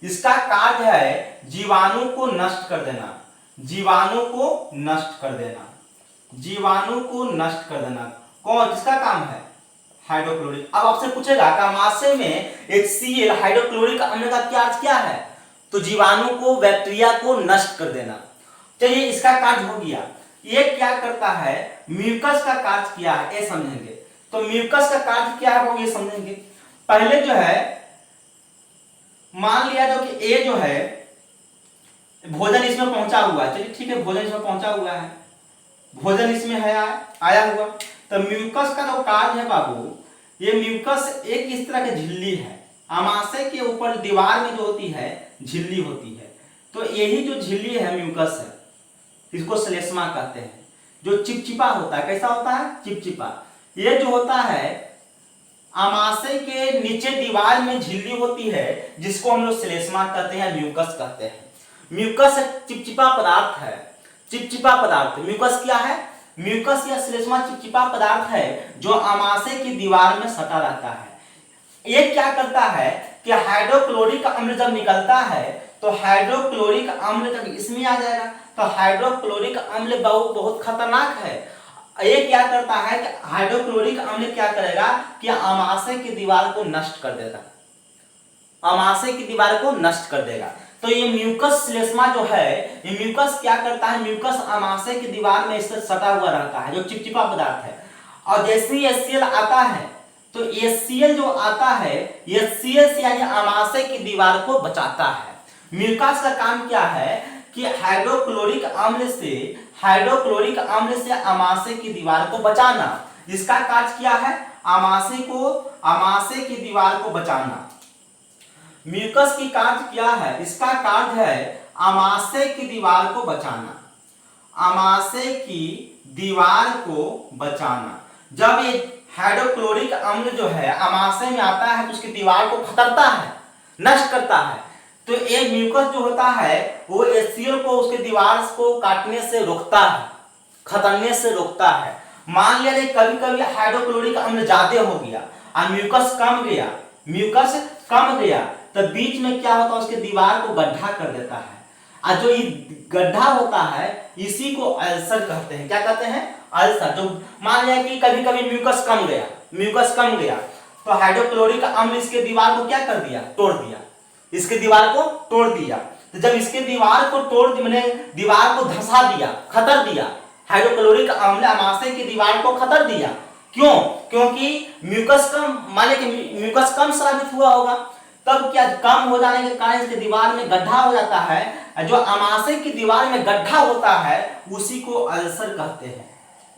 इसका कार्य है जीवाणु को नष्ट कर देना, जीवाणु को नष्ट कर देना, जीवाणु को नष्ट कर देना। कौन? किसका काम है? हाइड्रोक्लोरिक। अब आपसे पूछेगा कि अमाशय में HCl हाइड्रोक्लोरिक अम्ल का कार्य क्या है? तो जीवाणु को, बैक्टीरिया को नष्ट कर देना। चलिए, इसका कार्य हो गया। ये क्या करता है? म्यूकस का कार्य क्या है ये समझेंगे। तो म्यूकस का कार्य क्या है वो ये समझेंगे। पहले जो है, मान लिया जो कि ये जो है भोजन इसमें पहुंचा हुआ है, चलिए ठीक है, भोजन इसमें पहुंचा हुआ है, भोजन इसमें है आया हुआ। तो म्यूकस का जो कार्य है बाबू, ये म्यूकस एक इस तरह की झिल्ली है, अमाशय के ऊपर दीवार में जो होती है झिल्ली होती है। तो यही जो झिल्ली है म्यूकस है, इसको श्लेष्मा कहते हैं। जो चिपचिपा होता है, कैसा होता है? चिपचिपा। ये जो होता है अमाशय के नीचे दीवार में झिल्ली होती है, जिसको हम लोग श्लेष्मा कहते हैं, म्यूकस कहते हैं। म्यूकस एक चिपचिपा पदार्थ है, चिपचिपा पदार्थ। म्यूकस क्या है? म्यूकस या श्लेष्मा चिपचिपा पदार्थ है जो अमाशय की दीवार में सटा रहता है। ये क्या करता है कि हाइड्रोक्लोरिक अम्ल जब निकलता है तो हाइड्रोक्लोरिक अम्ल जब इसमें आ जाएगा, तो हाइड्रोक्लोरिक अम्ल बहुत खतरनाक है। ये क्या करता है कि हाइड्रोक्लोरिक अम्ल क्या करेगा कि अमाशय की दीवार को नष्ट कर देगा, अमाशय की दीवार को नष्ट कर देगा। तो ये म्यूकस श्लेष्मा जो है, ये म्यूकस क्या करता है? म्यूकस अमाशय की दीवार में इससे सटा हुआ रहता है, जो चिपचिपा पदार्थ है। और जैसे ही HCl आता है, तो HCl जो आता है, HCl से यानी अमाशय की दीवार को बचाता है। म्यूकस का काम क्या है कि हाइड्रोक्लोरिक अम्ल से अमाशय की दीवार को बचाना। इसका कार्य क्या है? अमाशय की दीवार को बचाना। म्यूकस की कार्य क्या है? इसका कार्य है अमाशय की दीवार को बचाना, अमाशय की दीवार को बचाना। जब ये हाइड्रोक्लोरिक अम्ल जो है अमाशय में आता है तो उसकी दीवार को खतरता है, नष्ट करता है। तो ये म्यूकस जो होता है वो HCl को उसके दीवार को काटने से रोकता है, खतरने से रोकता है। मान लिया कभी कभी हाइड्रोक्लोरिक अम्ल ज्यादा हो गया और म्यूकस कम गया, तो बीच में क्या होता है? उसके दीवार को गड्ढा कर देता है। और जो ये गड्ढा होता है इसी को अल्सर कहते हैं। क्या कहते हैं? अल्सर। जो मान लिया कि कभी कभी म्यूकस कम गया तो हाइड्रोक्लोरिक अम्ल इसके दीवार को क्या कर दिया? तोड़ दिया, इसके दीवार को तोड़ दिया। तो जब इसके दीवार को तोड़ दिया, मैंने दीवार को धंसा दिया, खतर दिया, हाइड्रोक्लोरिक अम्ल अमाशय की दीवार को खतर दिया। क्यों? क्योंकि म्यूकस कम, मान लिया कि म्यूकस कम स्रावित हुआ होगा, तब क्या कम हो जाने के कारण इसके दीवार में गड्ढा हो जाता है। जो अमाशय की दीवार में गड्ढा होता है उसी को अल्सर कहते हैं,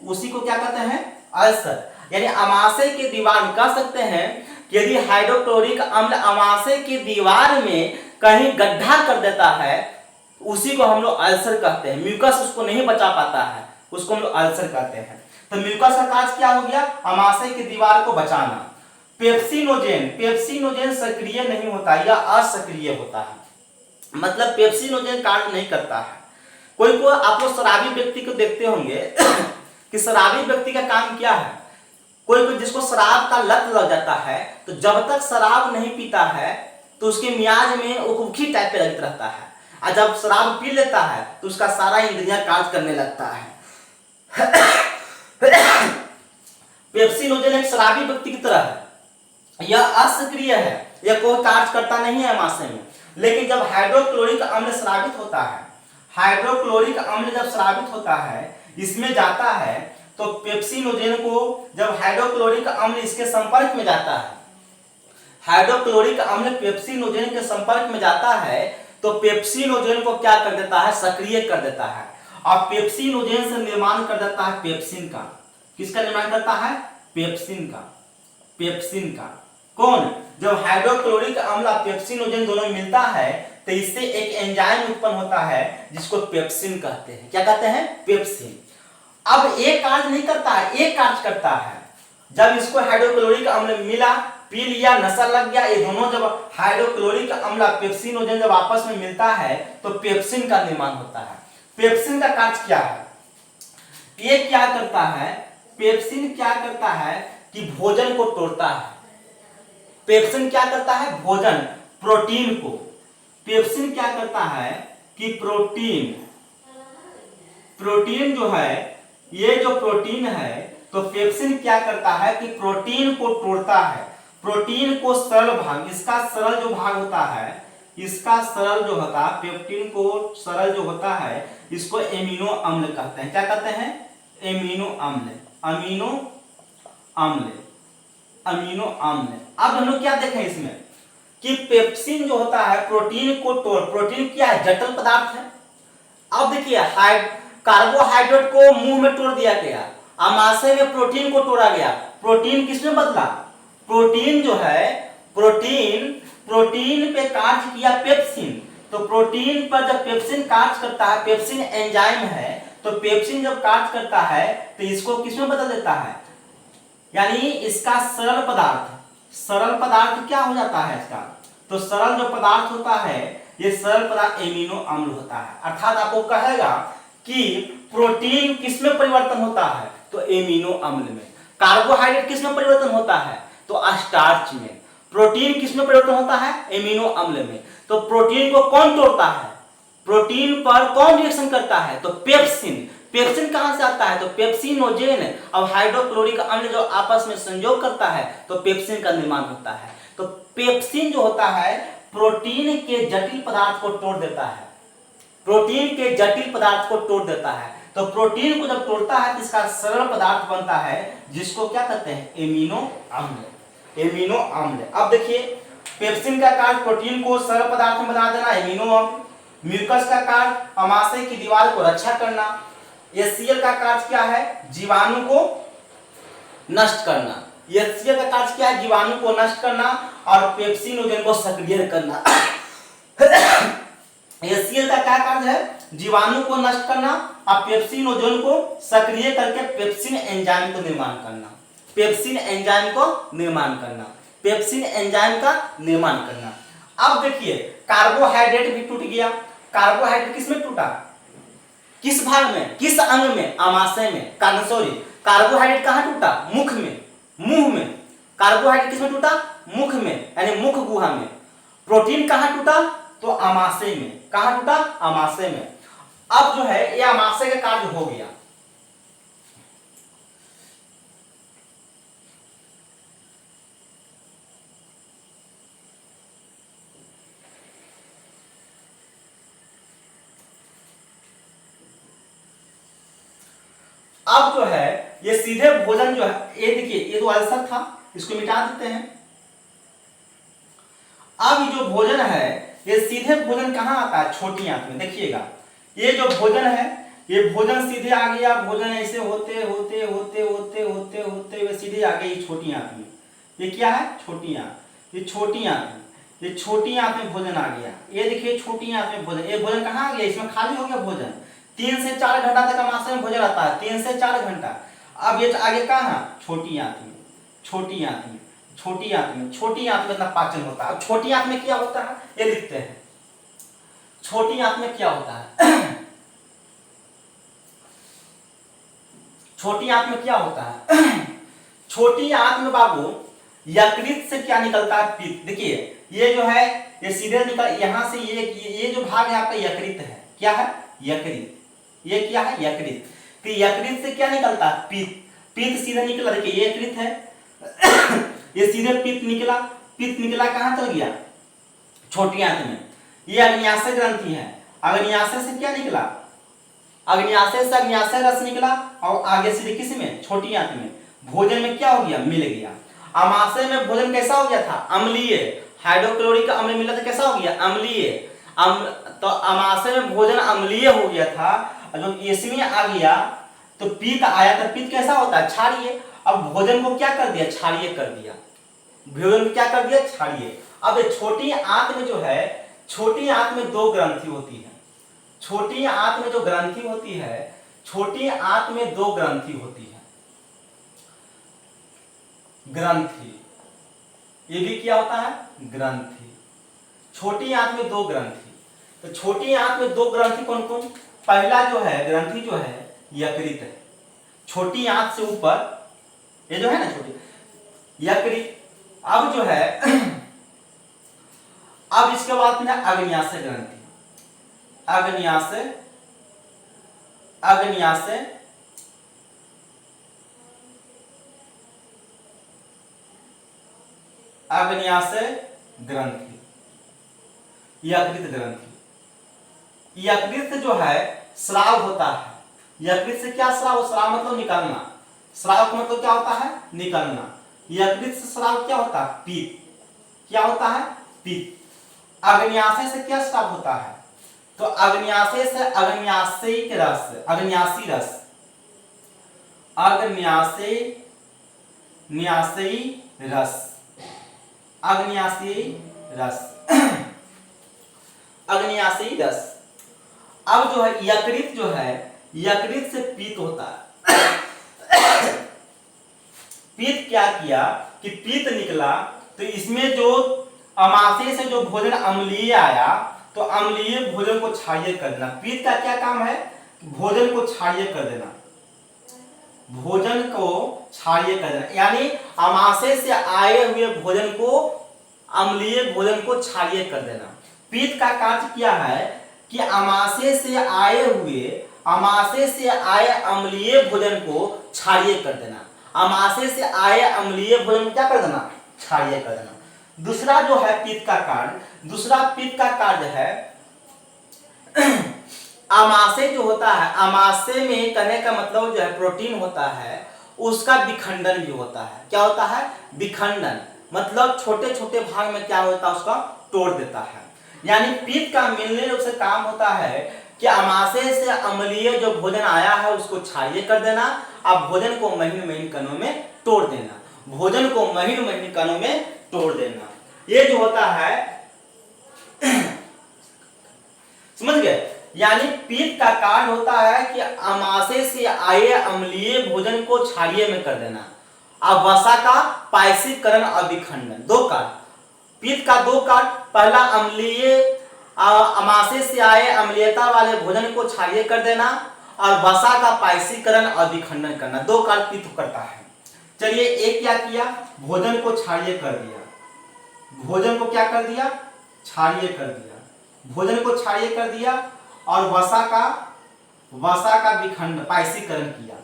उसी को क्या कहते हैं? अल्सर। यानी अमाशय की दीवार में कह सकते हैं कि यदि हाइड्रोक्लोरिक अम्ल अमाशय की दीवार में कहीं गड्ढा कर देता है, उसी को हम लोग अल्सर कहते हैं। म्यूकस उसको नहीं बचा पाता है, उसको हम लोग अल्सर कहते हैं। तो म्यूकस का कार्य क्या हो गया? अमाशय की दीवार को बचाना। पेप्सिनोजेन सक्रिय नहीं होता या असक्रिय होता है, मतलब पेप्सिनोजेन कार्य नहीं करता है। कोई को आप लोग शराबी व्यक्ति को देखते होंगे कि शराबी व्यक्ति का काम क्या है? कोई जिसको शराब का लत लग जाता है, तो जब तक शराब नहीं पीता है तो उसके मियाज में उखी टाइप पे लगित रहता है, और जब शराब पी लेता है तो उसका सारा इंद्रियां कार्य करने लगता है। पेप्सिनोजेन एक शराबी व्यक्ति की तरह है, यह असक्रिय है, यह कोई कार्य करता नहीं है अमाशय में। लेकिन जब हाइड्रोक्लोरिक अम्ल स्रावित होता है, हाइड्रोक्लोरिक अम्ल जब स्रावित होता है इसमें जाता है, तो पेप्सिनोजेन को जब हाइड्रोक्लोरिक अम्ल इसके संपर्क में जाता है, हाइड्रोक्लोरिक अम्ल पेप्सिनोजेन के संपर्क में जाता है, तो पेप्सिनोजेन को क्या कर देता है? सक्रिय कर देता है। और पेप्सिनोजेन से निर्माण कर देता है पेप्सिन का। किसका निर्माण करता है? पेप्सिन का। कौन? जब हाइड्रोक्लोरिक अम्ल और पेप्सिनोजेन दोनों मिलता है तो इससे एक एंजाइम उत्पन्न होता है जिसको पेप्सिन कहते हैं। क्या कहते हैं? पेप्सिन। अब एक कार्य नहीं करता है, एक कार्य करता है। जब इसको हाइड्रोक्लोरिक अम्ल मिला, पी लिया, नशा लग गया, ये दोनों जब हाइड्रोक्लोरिक अम्ल पेप्सिनोजेन जब आपस में मिलता है तो पेप्सिन का निर्माण होता है। पेप्सिन का कार्य क्या है? ये क्या करता है? पेप्सिन क्या करता है कि भोजन को तोड़ता है। पेप्सिन क्या करता है? भोजन, प्रोटीन को। पेप्सिन क्या करता है कि प्रोटीन जो है, ये जो प्रोटीन है, तो पेप्सिन क्या करता है कि प्रोटीन को तोड़ता है। प्रोटीन को सरल भाग, इसका सरल जो भाग होता है, इसका सरल जो होता है, पेप्टिन को सरल जो होता है, इसको एमिनो अम्ल कहते हैं। क्या कहते हैं? एमिनो अम्ल, अमीनो अम्ल, अमीनो अम्ल। अब हम लोग क्या देखें इसमें कि पेप्सिन जो होता है प्रोटीन को तोड़, प्रोटीन क्या है? जटिल पदार्थ है। अब देखिए, कार्बोहाइड्रेट को मुंह में तोड़ दिया गया, आमाशय में प्रोटीन को तोड़ा गया। प्रोटीन किसमें बदला? प्रोटीन जो है, प्रोटीन पे कार्य किया पेप्सिन, तो प्रोटीन पर जब पेप्सिन कार्य करता है, पेप्सिन एंजाइम है, तो पेप्सिन जब कार्य करता है तो इसको किसमें बदल देता है? यानी इसका सरल पदार्थ क्या हो जाता है इसका? तो सरल जो पदार्थ होता है, ये सरल पदार्थ एमिनो अम्ल होता है। अर्थात आपको कहेगा कि प्रोटीन किसमें परिवर्तन होता है? तो एमिनो अम्ल में। कार्बोहाइड्रेट किसमें परिवर्तन होता है? तो स्टार्च में। प्रोटीन किसमें परिवर्तन होता है? एमिनो अम्ल में। तो प्रोटीन को कौन तोड़ता है? प्रोटीन पर कौन रिएक्शन करता है? तो पेप्सिन। पेप्सिन कहां से आता है? तो पेप्सिनोजेन और हाइड्रोक्लोरिक अम्ल जो आपस में संयोग करता है तो पेप्सिन का निर्माण होता है। तो पेप्सिन जो होता है प्रोटीन के जटिल पदार्थ को तोड़ देता है, प्रोटीन के जटिल पदार्थ को तोड़ देता है। तो प्रोटीन को जब तोड़ता है तो इसका सरल पदार्थ बनता है जिसको क्या कहते हैं? एमिनो अम्ल, एमिनो अम्ल। अब देखिए, पेप्सिन का कार्य प्रोटीन को सरल पदार्थ में बना देना, एमिनो अम्ल। म्यूकस का कार्य आमाशय की दीवार को रक्षा करना। HCl का कार्य क्या है? जीवाणु को नष्ट करना। HCl का कार्य क्या है? जीवाणु को नष्ट करना और पेप्सिनोजेन को सक्रिय करना। HCl का क्या कार्य है? जीवाणु को नष्ट करना और पेप्सिनोजेन को सक्रिय करके पेप्सिन एंजाइम को निर्माण करना, पेप्सिन एंजाइम को निर्माण करना, पेप्सिन एंजाइम का निर्माण करना। अब देखिए, कार्बोहाइड्रेट भी टूट गया। कार्बोहाइड्रेट किसमें टूटा? किस भाग में, किस अंग में? आमाशय में। सॉरी, कार्बोहाइड्रेट कहां टूटा? मुख में, मुंह में। कार्बोहाइड्रेट किसमें टूटा? मुख में, यानी मुख गुहा में। प्रोटीन कहां टूटा? तो आमाशय में। कहां टूटा? आमाशय में। अब जो है ये आमाशय का कार्य हो गया। अब जो है ये सीधे भोजन जो है, ये देखिए, ये तो अल्सर था, इसको मिटा देते हैं। अब जो भोजन है ये सीधे भोजन कहां आता है? छोटी आंत में। देखिएगा, ये जो भोजन है, ये भोजन सीधे आ गया, भोजन ऐसे होते होते होते होते होते होते हुए सीधे आ गई छोटी आंत में। ये क्या है? छोटी आंत। ये छोटी आंत में, ये छोटी आंत में भोजन आ गया। ये देखिए, छोटी आंत में भोजन, ये भोजन कहां आ गया? इसमें खाली हो गया भोजन। 3 से 4 घंटा तक आमाशय में भोजन आता है, 3 से 4 घंटा। अब ये आगे कहां? छोटी आंत में, छोटी आंत में, छोटी आंत में। छोटी आंत में इतना पाचन होता है। अब छोटी आंत में क्या होता है ये लिखते हैं। छोटी आंत में क्या होता है? छोटी आंत में क्या होता है? छोटी आंत में बाबू यकृत से क्या निकलता है? पित्त। देखिए, ये जो है ये सीधे निकल, यहां से ये जो भाग है आपका यकृत है। क्या है? यकृत। ये क्या है? यकृत। तो यकृत से क्या निकलता है? पित्त। पित्त सीधे निकला, देखिए ये यकृत है, ये सीधे पित्त निकला। पित्त निकला कहां चल गया? छोटी आंत में। ये अग्न्याशय ग्रंथि है। अग्न्याशय से क्या निकला? अग्न्याशय से अग्न्याशय रस निकला और आगे सीधे किस में? छोटी आंत में। भोजन में क्या हो गया? मिल गया। आमाशय में भोजन कैसा हो गया था? अम्लीय। हाइड्रोक्लोरिक अम्ल मिला था, कैसा हो गया? अम्लीय। तो आमाशय में भोजन अम्लीय हो गया था, जो इसमें आ गया तो पित्त आया, तो पित्त कैसा होता है? क्षारीय। अब भोजन को क्या कर दिया? क्षारीय कर दिया। भोजन को क्या कर दिया, छाड़िए। अब छोटी आंत में जो है, छोटी आंत में दो ग्रंथि होती है। छोटी आंत में जो ग्रंथि होती है, छोटी आंत में दो ग्रंथि होती है। ग्रंथि, ये भी क्या होता है, ग्रंथि। छोटी आंत में दो ग्रंथि। तो छोटी आंत में दो ग्रंथि कौन कौन? पहला जो है ग्रंथि जो है यकृत है, छोटी आंत से ऊपर, ये जो है ना छोटी यकृत। अब जो है अब इसके बाद में अग्न्याशय ग्रंथि। अग्न्याशय, अग्न्याशय, अग्न्याशय ग्रंथि, यकृत ग्रंथि। यकृत जो है स्राव होता है। यकृत से क्या स्राव? स्राव मतलब निकलना। स्राव का मतलब क्या होता है, निकलना। यकृत से स्राव क्या होता है, पीत। क्या होता है, पीत। अग्न्याशय से क्या स्राव होता है? तो अग्न्याशय से अग्न्याशिक रस, अग्न्याशी रस, अग्न्याशय, न्यासी रस, अग्न्याशी रस, अग्न्याशी रस। अब जो है यकृत जो है, यकृत से पीत होता है। पीत क्या किया कि पीत निकला, तो इसमें जो अमाशय से जो भोजन अम्लीय आया, तो अम्लीय भोजन को क्षारीय कर देना। पीत का क्या काम है, भोजन को क्षारीय कर देना, भोजन को क्षारीय कर देना। यानी अमाशय से आए हुए भोजन को, अम्लीय भोजन को क्षारीय कर देना। पीत का कार्य क्या है कि अमाशय से आए हुए, अमाशय से आए अम्लीय भोजन को क्षारीय कर देना। अमाशय से आए अम्लीय भोजन को क्या कर देना, क्षारीय कर देना। दूसरा जो है पीत का कार्य, दूसरा पीत का कार्य है अमाशय जो होता है, अमाशय में कहने का मतलब जो है प्रोटीन होता है, उसका विखंडन भी होता है। क्या होता है, विखंडन, मतलब छोटे छोटे भाग में क्या होता है, उसका तोड़ देता है। यानी पीत का मिलने रूप से काम होता है कि अमाशय से अम्लीय जो भोजन आया है उसको क्षारीय कर देना, अब भोजन को महीन महीन कणों में तोड़ देना, भोजन को महीन महीन कणों में तोड़ देना। ये जो होता है समझ गए। यानी पीत का कार्य होता है कि अमाशय से आए अम्लीय भोजन को क्षारीय में कर देना। अब वसा का पायसीकरण और विखंडन, दो कार्य। पीत का दो कार्य, पहला अम्लीय, अमाशय से आए अम्लीयता वाले भोजन को क्षारीय कर देना, और वसा का पायसीकरण और विखंडन करना, दो कार्य पीत करता है। चलिए, एक क्या किया, भोजन को क्षारीय कर दिया, भोजन को क्या कर दिया, क्षारीय कर दिया, भोजन को क्षारीय कर दिया, और वसा का विखंडन, पायसीकरण किया,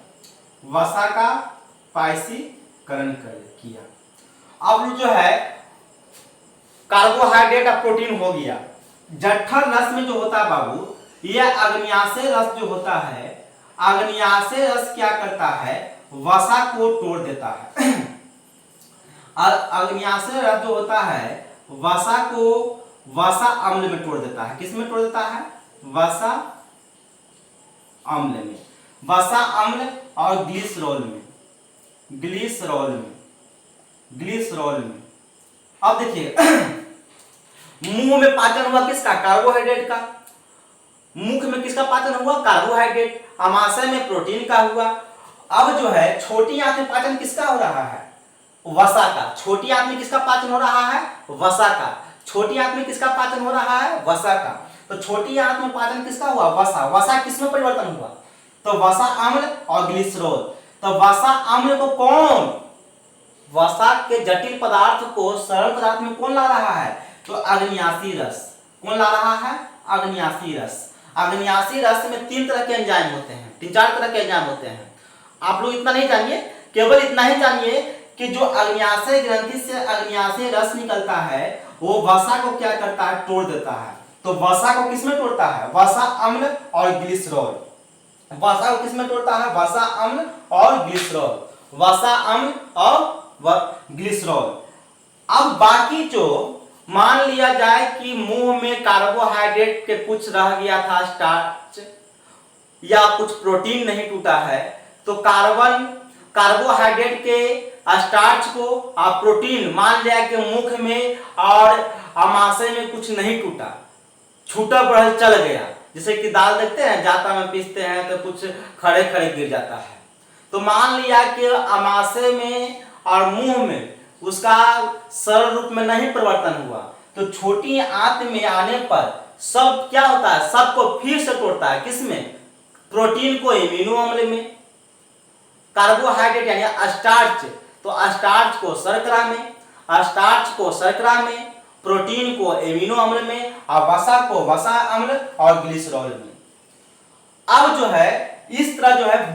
वसा का पायसीकरण किया। अब जो है कार्बोहाइड्रेट और प्रोटीन हो गया। जठर रस में जो होता है बाबू, यह अग्न्याशय रस जो होता है, अग्न्याशय रस क्या करता है, वसा को तोड़ देता है। और अग्न्याशय रस जो होता है वसा को वसा अम्ल में तोड़ देता है। किस में तोड़ देता है, वसा अम्ल में, वसा अम्ल और ग्लिसरॉल में, ग्लिसरॉल में, ग्लिसरॉल में। अब देखिए मुंह में पाचन हुआ किसका, कार्बोहाइड्रेट का। मुख में किसका पाचन हुआ, कार्बोहाइड्रेट। अमाशय में प्रोटीन का हुआ। अब जो है छोटी आंत में पाचन किसका हो रहा है, वसा का। छोटी आंत में किसका पाचन हो रहा है, वसा का। छोटी आंत में किसका पाचन हो रहा है, वसा का। तो छोटी आंत में पाचन किसका हुआ, वसा। वसा किसमें परिवर्तन हुआ, तो वसा अम्ल और ग्लिसरॉल। तो वसा अम्ल को कौन, वसा के जटिल पदार्थ को सरल पदार्थ में कौन ला रहा है, तो अग्न्याशी रस। कौन ला रहा है, अग्न्याशी रस। अग्न्याशी रस में तीन तरह के एंजाइम होते हैं, तीन चार तरह के एंजाइम होते हैं। आप लोग इतना नहीं जानिए, केवल इतना ही जानिए कि जो अग्न्याशय ग्रंथि से अग्न्याशय रस निकलता है वो वसा को क्या करता है, तोड़ देता है। तो वसा को किसमें तोड़ता है, वसा अम्ल और ग्लिसरॉल। वसा को किसमें तोड़ता है, वसा अम्ल और ग्लिसरॉल, वसा अम्ल और ग्लिसरॉल। अब बाकी जो मान लिया जाए कि मुंह में कार्बोहाइड्रेट के कुछ रह गया था, स्टार्च या कुछ प्रोटीन नहीं टूटा है, तो कार्बोहाइड्रेट के स्टार्च को प्रोटीन मान लिया कि मुख में और अमाशय में कुछ नहीं टूटा, छूटा बढ़ चल गया। जैसे कि दाल देखते हैं जाता में पीसते हैं तो कुछ खड़े खड़े गिर जाता है, तो मान लिया कि अमाशय में और मुंह में उसका सरल रूप में नहीं परिवर्तन हुआ, तो छोटी आंत में आने पर सब क्या होता है, सबको फिर से तोड़ता है। किसमें? प्रोटीन को एमिनो अम्ल में, कार्बोहाइड्रेट यानी स्टार्च तो स्टार्च को शर्करा में, स्टार्च को शर्करा में, प्रोटीन को एमिनो अम्ल में और वसा को वसा अम्ल और ग्लिसरॉल में। अब जो है इस तरह जो है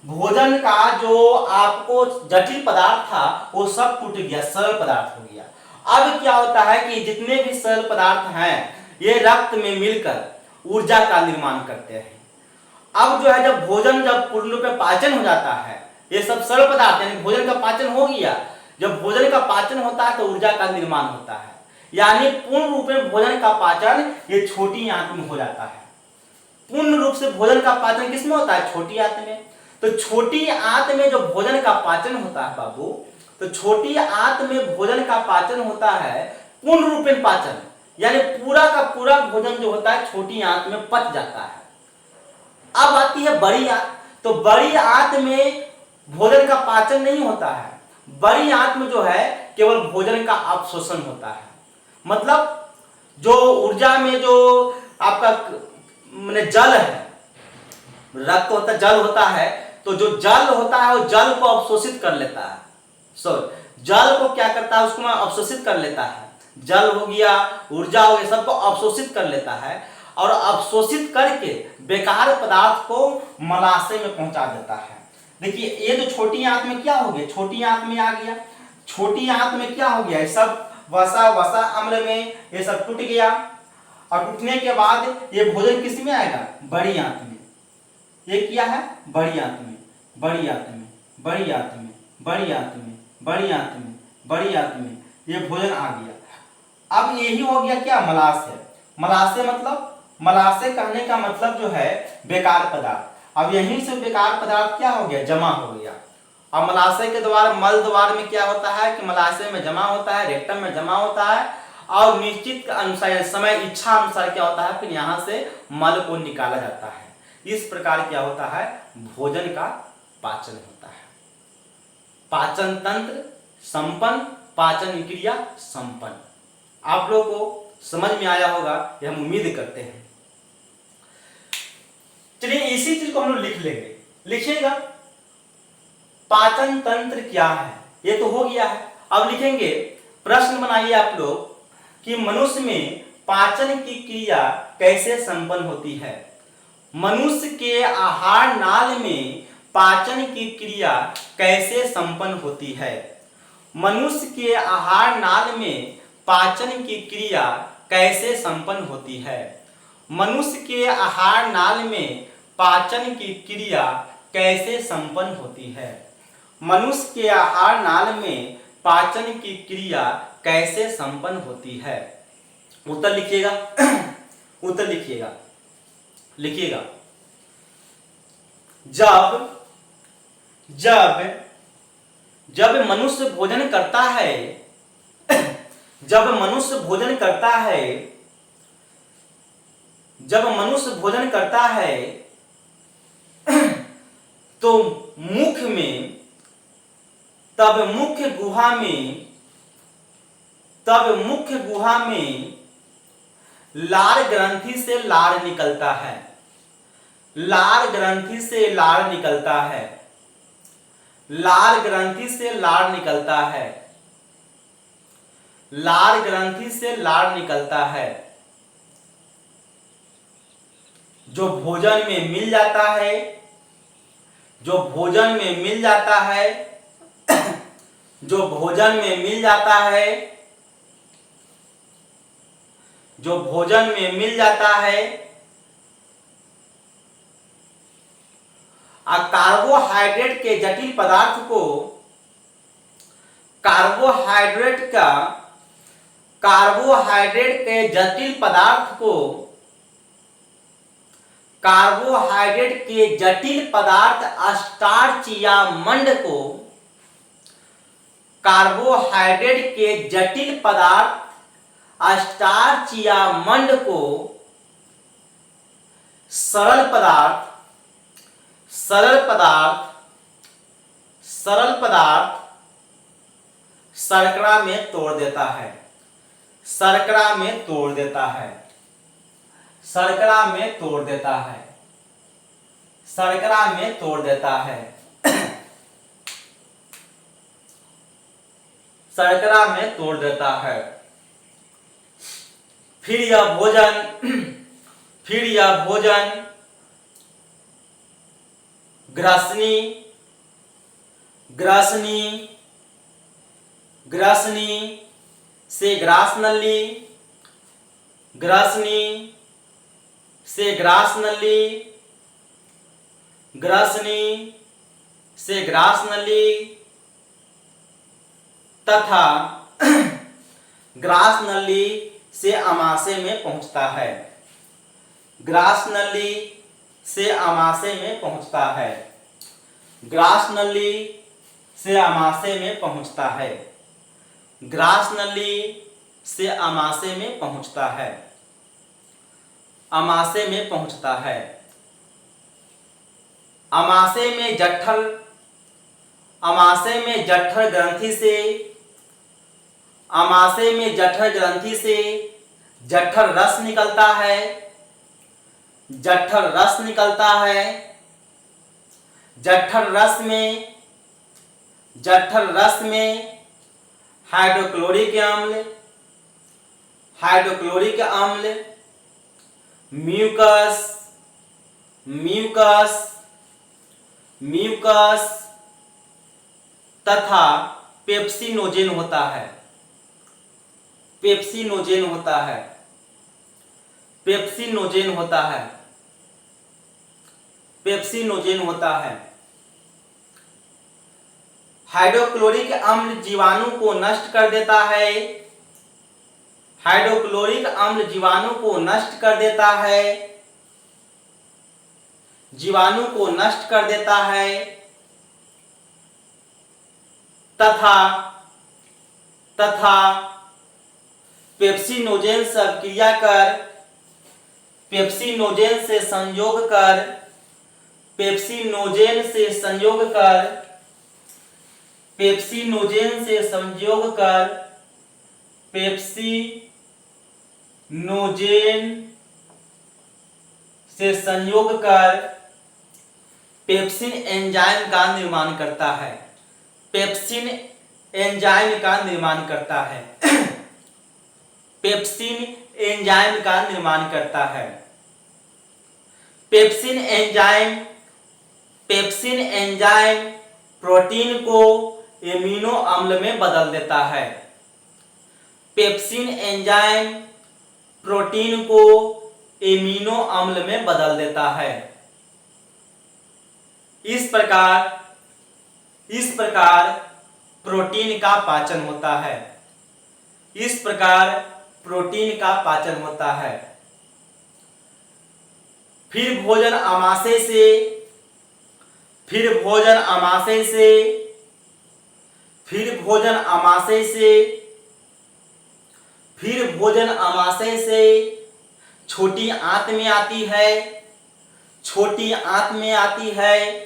भोजन का जो आपको जटिल पदार्थ था वो सब टूट गया, सरल पदार्थ हो गया। अब क्या होता है कि जितने भी सरल पदार्थ हैं ये रक्त में मिलकर ऊर्जा का निर्माण करते हैं। अब जो है जब पूर्ण रूप में पाचन हो जाता है, ये सब सरल पदार्थ यानी भोजन का पाचन हो गया, जब भोजन का पाचन होता है तो ऊर्जा का निर्माण होता है, यानी पूर्ण रूप में भोजन का पाचन ये छोटी आंत में हो जाता है। पूर्ण रूप से भोजन का पाचन किसमें होता है? छोटी आंत में। तो छोटी आंत में जो भोजन का पाचन होता है बाबू, तो छोटी आंत में भोजन का पाचन होता है पूर्ण रूप में पाचन, यानी पूरा का पूरा भोजन जो होता है छोटी आंत में पच जाता है। अब आती है बड़ी आंत, तो बड़ी आंत में भोजन का पाचन नहीं होता है, बड़ी आंत में जो है केवल भोजन का अवशोषण होता है। मतलब जो ऊर्जा में जो आपका जल है, रक्त होता है, जल होता है, तो जो जल होता है वो जल को अवशोषित कर लेता है। जल को क्या करता है? उसको अवशोषित कर लेता है। जल हो गया, ऊर्जा हो गया, सबको अवशोषित कर लेता है और अवशोषित करके बेकार पदार्थ को मलाशय में पहुंचा देता है। देखिए ये जो छोटी आंत में क्या हो गया, छोटी आंत में आ गया, छोटी आंत में क्या हो गया, ये सब वसा अम्ल में ये सब टूट गया और टूटने के बाद ये भोजन किस में आएगा? बड़ी आंत में। ये क्या है? बड़ी आंत में, बड़ी आंत में, बड़ी आंत में, बड़ी आंत में, बड़ी आंत में, बड़ी आंत में ये भोजन आ गया। अब यही हो गया क्या? मलाशय। मलाशय कहने का मतलब जो है बेकार पदार्थ। अब यहीं से बेकार पदार्थ क्या हो गया? जमा हो गया। अब मलाशय के द्वारा मल द्वार में क्या होता है कि मलाशय में जमा होता है, रेक्टम में जमा होता है और निश्चित अनुसार समय इच्छा अनुसार क्या होता है, फिर यहाँ से मल को निकाला जाता है। इस प्रकार क्या होता है? भोजन का पाचन होता है। पाचन तंत्र संपन्न, पाचन क्रिया संपन्न। आप लोगों को समझ में आया होगा, ये हम उम्मीद करते हैं। चलिए इसी चीज को हम लोग लिख लेंगे। लिखिएगा पाचन तंत्र क्या है, ये तो हो गया है। अब लिखेंगे, प्रश्न बनाइए आप लोग कि मनुष्य में पाचन की क्रिया कैसे संपन्न होती है। मनुष्य के आहार नाल में पाचन की क्रिया कैसे संपन्न होती है। मनुष्य के आहार नाल में पाचन की क्रिया कैसे संपन्न होती है। मनुष्य के आहार नाल में पाचन की क्रिया कैसे संपन्न होती है। मनुष्य के आहार नाल में पाचन की क्रिया कैसे संपन्न होती है। उत्तर लिखिएगा उत्तर लिखिएगा। जब मनुष्य भोजन करता है जब मनुष्य भोजन करता है तो मुख में तब मुख्य गुहा में लार ग्रंथि से लार निकलता है। लार ग्रंथि से लार निकलता है। लार ग्रंथि से लार निकलता है। लार ग्रंथि से लार निकलता है। जो भोजन में मिल जाता है, जो भोजन में मिल जाता है, जो भोजन में मिल जाता है, जो भोजन में मिल जाता है, कार्बोहाइड्रेट के जटिल पदार्थ को कार्बोहाइड्रेट के जटिल पदार्थ स्टार्च या मंड को कार्बोहाइड्रेट के जटिल पदार्थ स्टार्च या मंड को सरल पदार्थ शर्करा में तोड़ देता है। शर्करा में तोड़ देता है। शर्करा में तोड़ देता है। शर्करा में तोड़ देता है। शर्करा में तोड़ देता है। फिर यह भोजन ग्रसनी से ग्रास नली, ग्रसनी से ग्रास नली तथा ग्रास नली से आमाशय में पहुंचता है। ग्रास नली से आमाशय में पहुंचता है। ग्रास नली से आमाशय में पहुंचता है। ग्रास नली से आमाशय में पहुंचता है। आमाशय में पहुंचता है। आमाशय में जठर ग्रंथि से जठर रस निकलता है। जठर रस निकलता है। जठर रस में हाइड्रोक्लोरिक अम्ल, म्यूकस तथा पेप्सिनोजेन होता है। पेप्सिनोजेन होता है। हाइड्रोक्लोरिक अम्ल जीवाणु को नष्ट कर देता है। हाइड्रोक्लोरिक अम्ल जीवाणु को नष्ट कर देता है तथा पेप्सिनोजेन से अभिक्रिया कर पेप्सिनोजेन से संयोग कर पेप्सिन एंजाइम का निर्माण करता है। पेप्सिन एंजाइम का निर्माण करता है। पेप्सिन एंजाइम प्रोटीन को एमिनो अम्ल में बदल देता है। पेप्सिन एंजाइम प्रोटीन को एमिनो अम्ल में बदल देता है। इस प्रकार प्रोटीन का पाचन होता है। फिर भोजन आमाशय से छोटी आंत में आती है। छोटी आंत में आती है।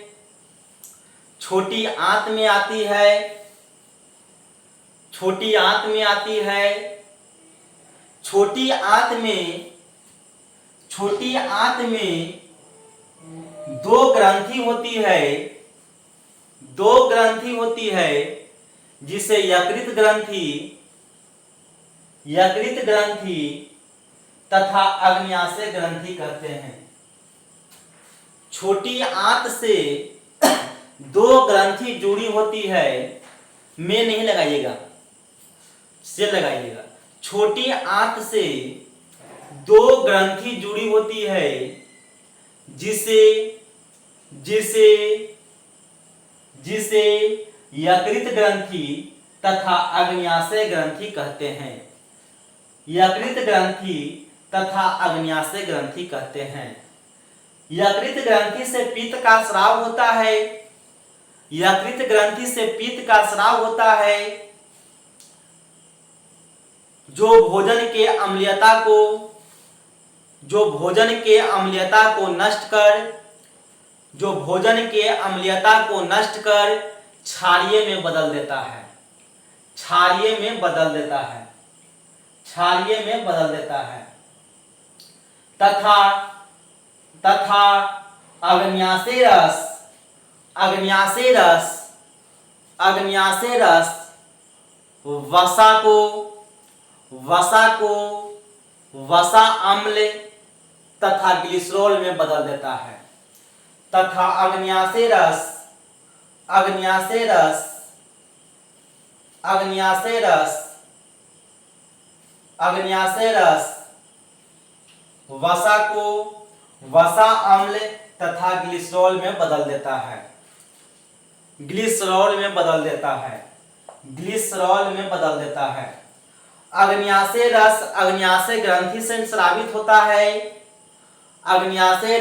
दो ग्रंथि होती है जिसे यकृत ग्रंथि तथा अग्न्याशय ग्रंथि कहते हैं। छोटी आंत से दो ग्रंथि जुड़ी होती है। में नहीं लगाइएगा, से लगाइएगा। छोटी आंत से दो ग्रंथि जुड़ी होती है जिसे यकृत ग्रंथि तथा अग्न्याशय ग्रंथि कहते हैं। यकृत ग्रंथि से पित्त का स्राव होता है। जो भोजन के अम्लीयता को नष्ट कर क्षारीय में बदल देता है। तथा अग्न्याशय रस वसा अम्ल तथा ग्लिसरॉल में बदल देता है। तथा अग्न्याशय रस वसा अम्ल तथा ग्लिसरॉल में बदल देता है। अग्न्याशय रस अग्न्याशय ग्रंथि से स्रावित होता है। अग्न्याशय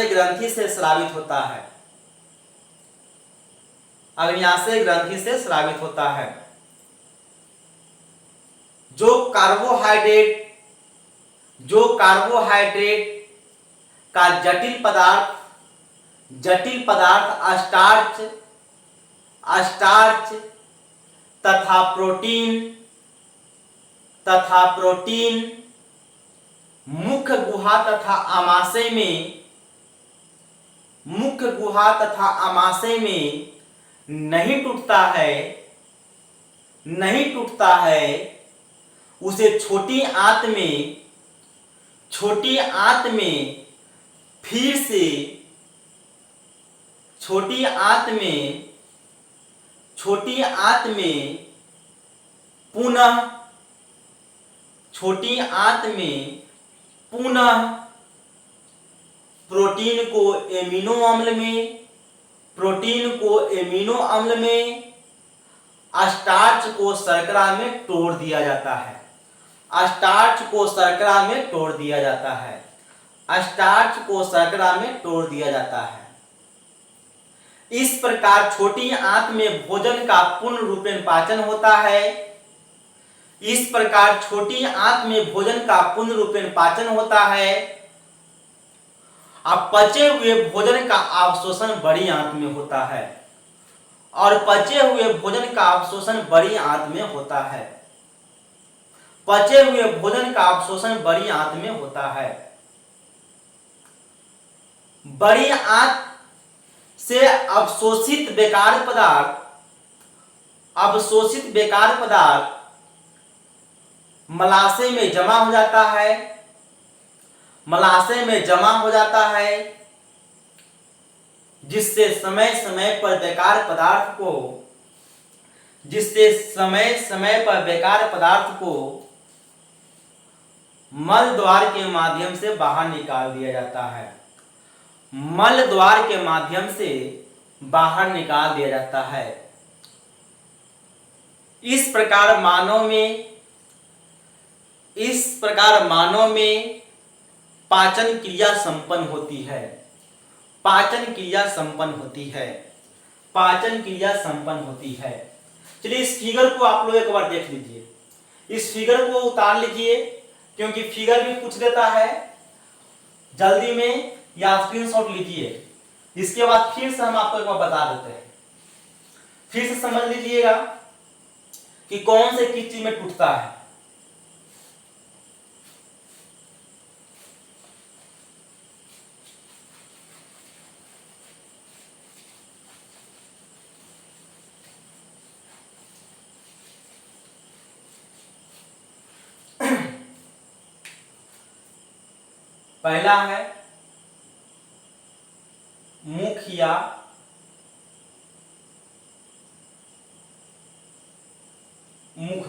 ग्रंथि से स्रावित होता है। जो कार्बोहाइड्रेट का जटिल पदार्थ स्टार्च तथा प्रोटीन मुख्य गुहा तथा आमाशय में नहीं टूटता है, उसे छोटी आंत में फिर से पुनः प्रोटीन को एमिनो अम्ल में स्टार्च को शर्करा में तोड़ दिया जाता है। इस प्रकार छोटी आंत में भोजन का पूर्ण रूपेण पाचन होता है। अब पचे हुए भोजन का अवशोषण बड़ी आंत में होता है। बड़ी आंत से अवशोषित बेकार पदार्थ मलाशय में जमा हो जाता है, जिससे समय समय पर बेकार पदार्थ को मल द्वार के माध्यम से बाहर निकाल दिया जाता है। इस प्रकार मानव में पाचन क्रिया संपन्न होती है। चलिए इस फिगर को आप लोग एक बार देख लीजिए। इस फिगर को उतार लीजिए, क्योंकि फिगर भी पूछ देता है जल्दी में, या स्क्रीनशॉट लीजिए। इसके बाद फिर से हम आपको एक बार बता देते हैं, फिर से समझ लीजिएगा कि कौन से किस चीज में टूटता है। पहला है मुखिया मुख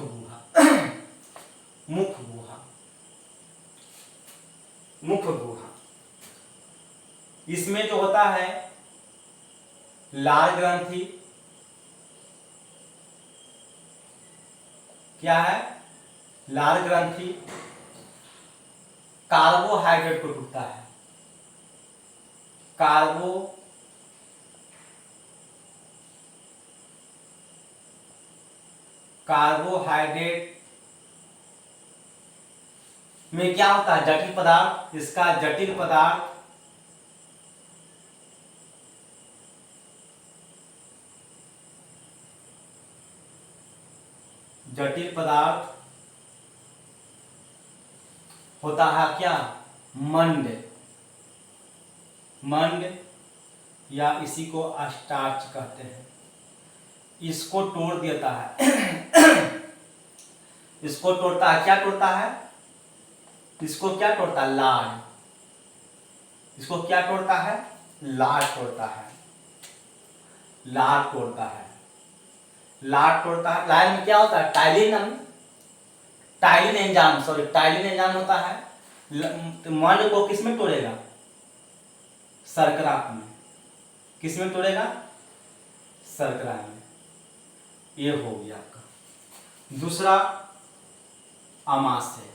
गुहा। इसमें जो होता है लाल ग्रंथि, क्या है, लाल ग्रंथि कार्बोहाइड्रेट को टूटता है। कार्बोहाइड्रेट में क्या होता है, जटिल पदार्थ, इसका जटिल पदार्थ होता है क्या, मंड, या इसी को स्टार्च कहते हैं। इसको तोड़ देता है इसको तोड़ता है, क्या तोड़ता है, इसको क्या तोड़ता है, लाड, इसको क्या तोड़ता है, लाड तोड़ता है, लाड तोड़ता है, लाड तोड़ता है। लाड में क्या होता है, टाइलिन एंजाइम होता है। मंड को किस में तोड़ेगा, शर्करा में, किस में तोड़ेगा, शर्करा में। ये हो गया आपका। दूसरा अमाशय,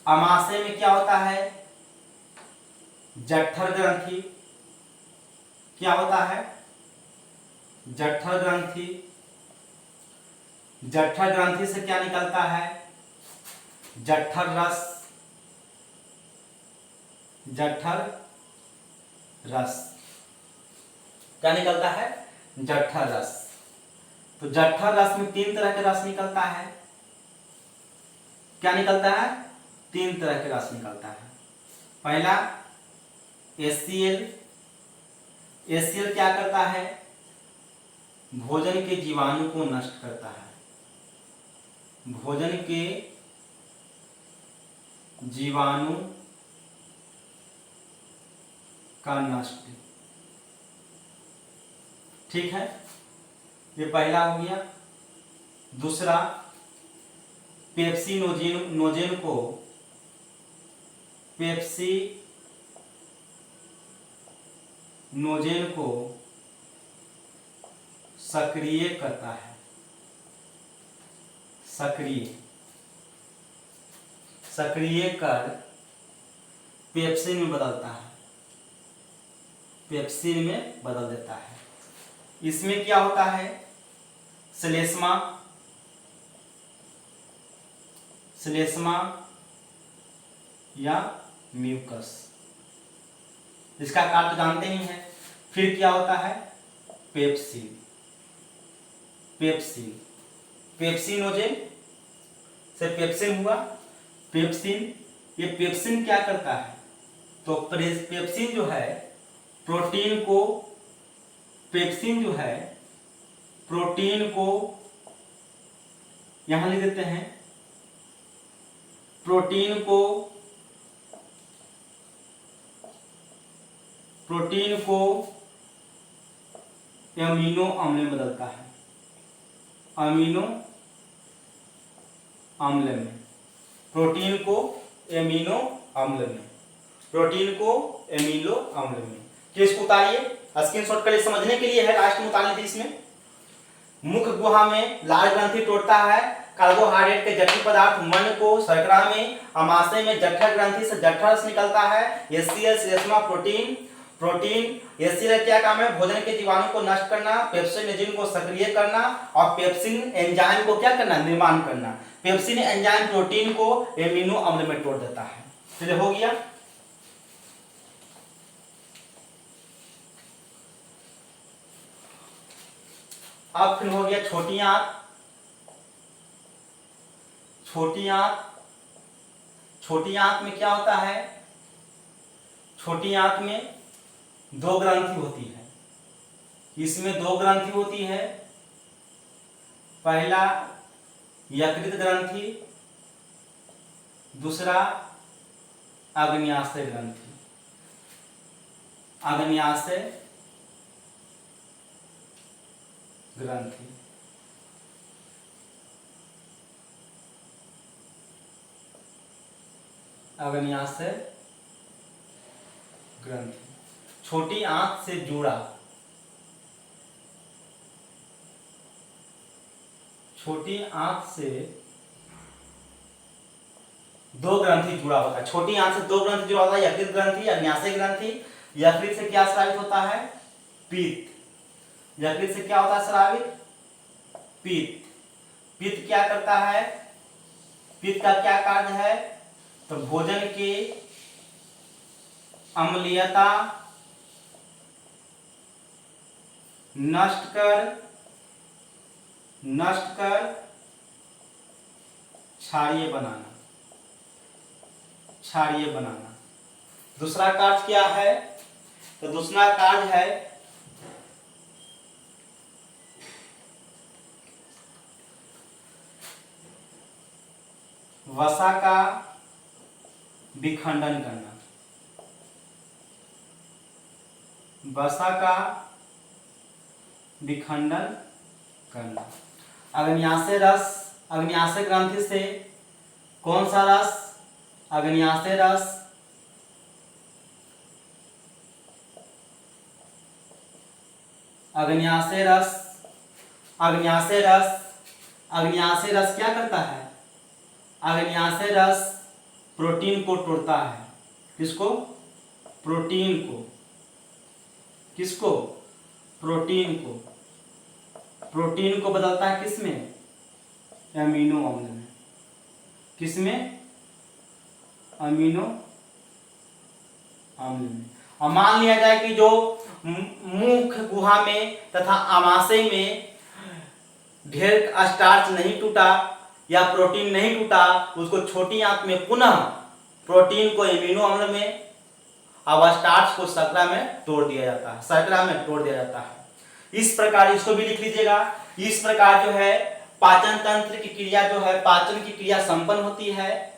अमाशय में क्या होता है, जठर ग्रंथि, क्या होता है, जठर ग्रंथि, जठर ग्रंथि से क्या निकलता है, जठर रस, क्या निकलता है, जठर रस। तो जठर रस में 3 तरह के रस निकलता है, क्या निकलता है, 3 तरह के रस निकलता है। पहला HCl, HCl क्या करता है, भोजन के जीवाणु को नष्ट करता है, भोजन के जीवाणु का नष्ट, ठीक है, ये पहला हो गया। दूसरा पेप्सिनोजेन को सक्रिय करता है, सक्रिय कर पेप्सिन में बदलता है, पेप्सिन में बदल देता है। इसमें क्या होता है, श्लेष्मा या म्यूकस, इसका कार्य जानते ही हैं। फिर क्या होता है, पेप्सिनोजेन से पेप्सिन हुआ, ये पेप्सिन क्या करता है, तो पेप्सिन जो है प्रोटीन को यहां लिख देते हैं, प्रोटीन को अमीनो अम्ल में बदलता है, अमीनो अम्ल में, प्रोटीन को एमिनो अम्ल में, इसको उतारिए, स्क्रीनशॉट कर समझने के लिए है। लास्ट में उतारनी थी। इसमें मुख गुहा में लाल ग्रंथि तोड़ता है कार्बोहाइड्रेट के जटिल पदार्थ मंड को, शर्करा में, अमाशय में जठर ग्रंथि से जठर रस निकलता है, HCl श्लेष्मा प्रोटीन HCl क्या काम है, भोजन के जीवाणु को नष्ट करना, पेप्सिनोजेन को सक्रिय करना और पेप्सिन एंजाइम को क्या करना, निर्माण करना। पेप्सिन एंजाइम प्रोटीन को एमिनो अम्ल में तोड़ देता है। चलिए हो गया। अब फिर हो गया छोटी आंत। छोटी आंत में क्या होता है, छोटी आंत में 2 ग्रंथि होती है। इसमें 2 ग्रंथि होती है, पहला यकृत ग्रंथि, दूसरा अग्न्याशय ग्रंथि। अग्न्याशय ग्रंथि छोटी आंत से जुड़ा, छोटी आंत से 2 ग्रंथि जुड़ा होता है। छोटी आंत से 2 ग्रंथि जुड़ा होता है, यकृत ग्रंथि, अग्न्याशय ग्रंथि। यकृत से क्या स्रावित होता है? पित्त। यकृत से क्या होता है स्रावित? पित्त। पित्त क्या करता है? पित्त का क्या कार्य है? तो भोजन के अम्लीयता नष्ट कर क्षारीय बनाना। दूसरा कार्य क्या है? तो दूसरा कार्य है वसा का विखंडन करना। वसा का विखंडन करना। अग्न्याशय रस, अग्न्याशय ग्रंथि से कौन सा रस? अग्न्याशय रस क्या करता है? अग्न्याशय रस प्रोटीन को तोड़ता है। किसको? प्रोटीन को। किसको? प्रोटीन को। प्रोटीन को बदलता है किसमें? अमीनो अम्ल में। किसमें? अमीनो अम्ल में। और मान लिया जाए कि जो मुख गुहा में तथा आमाशय में ढेर स्टार्च नहीं टूटा या प्रोटीन नहीं टूटा, उसको छोटी आंत में पुनः प्रोटीन को एमिनो अम्ल में और स्टार्च को शर्करा में तोड़ दिया जाता है। इस प्रकार इसको भी लिख लीजिएगा। इस प्रकार जो है पाचन तंत्र की क्रिया जो है, पाचन की क्रिया संपन्न होती है।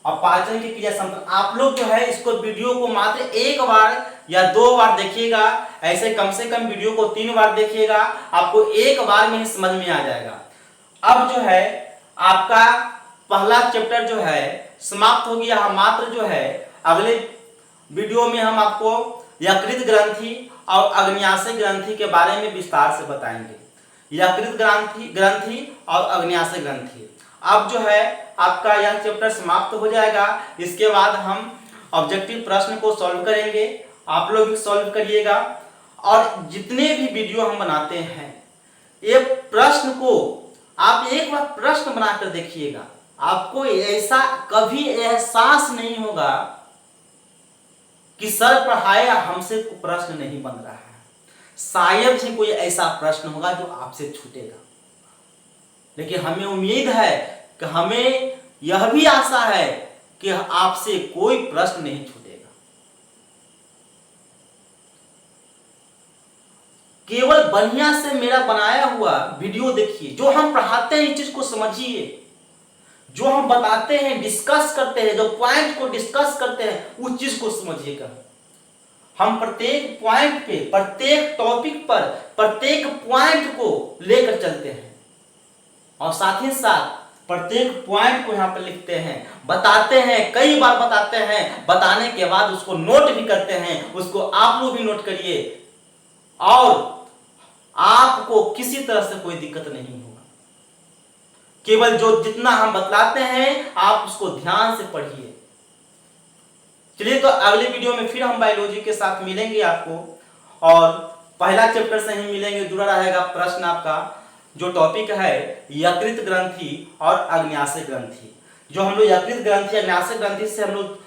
और पाचन की क्रिया संपन्न, आप लोग जो है इसको वीडियो को मात्र एक बार या 2 बार देखिएगा। ऐसे कम से कम वीडियो को 3 बार देखिएगा, आपको एक बार में ही समझ में आ जाएगा। अब जो है आपका पहला चैप्टर जो है समाप्त हो गया। मात्र जो है अगले वीडियो में हम आपको यकृत ग्रंथि और अग्न्याशय ग्रंथि के बारे में विस्तार से बताएंगे। यकृत ग्रंथि और अग्न्याशय ग्रंथि। अब जो है आपका यह चैप्टर समाप्त हो जाएगा। इसके बाद हम ऑब्जेक्टिव प्रश्न को सॉल्व करेंगे। आप लोग भी सॉल्व करिएगा। और जितने भी वीडियो हम बनाते हैं, ये प्रश्न को आप एक बार प्रश्न बनाकर देखिएगा। आपको ऐसा कभी एहसास नहीं होगा कि सर पढ़ाया हमसे प्रश्न नहीं बन रहा है। शायद ही कोई ऐसा प्रश्न होगा जो आपसे छूटेगा। लेकिन हमें उम्मीद है कि हमें यह भी आशा है कि आपसे कोई प्रश्न नहीं छूटेगा। केवल बढ़िया से मेरा बनाया हुआ वीडियो देखिए। जो हम पढ़ाते हैं इस चीज को समझिए। जो हम बताते हैं, डिस्कस करते हैं, जो पॉइंट को डिस्कस करते हैं, उस चीज को समझिएगा। हम प्रत्येक पॉइंट पे, प्रत्येक टॉपिक पर, प्रत्येक पॉइंट को लेकर चलते हैं और साथ ही साथ प्रत्येक पॉइंट को यहाँ पर लिखते हैं, बताते हैं, कई बार बताते हैं। बताने के बाद उसको नोट भी करते हैं। उसको आप लोग भी नोट करिए और आपको किसी तरह से कोई दिक्कत नहीं होगा। केवल जो जितना हम बतलाते हैं आप उसको ध्यान से पढ़िए। चलिए, तो अगले वीडियो में फिर हम बायोलॉजी के साथ मिलेंगे आपको, और पहला चैप्टर से ही मिलेंगे। जुड़ा रहेगा प्रश्न आपका, जो टॉपिक है यकृत ग्रंथि और अग्न्याशय ग्रंथि। जो हम लोग यकृत ग्रंथि अग्न्याशय ग्रंथि से हम लोग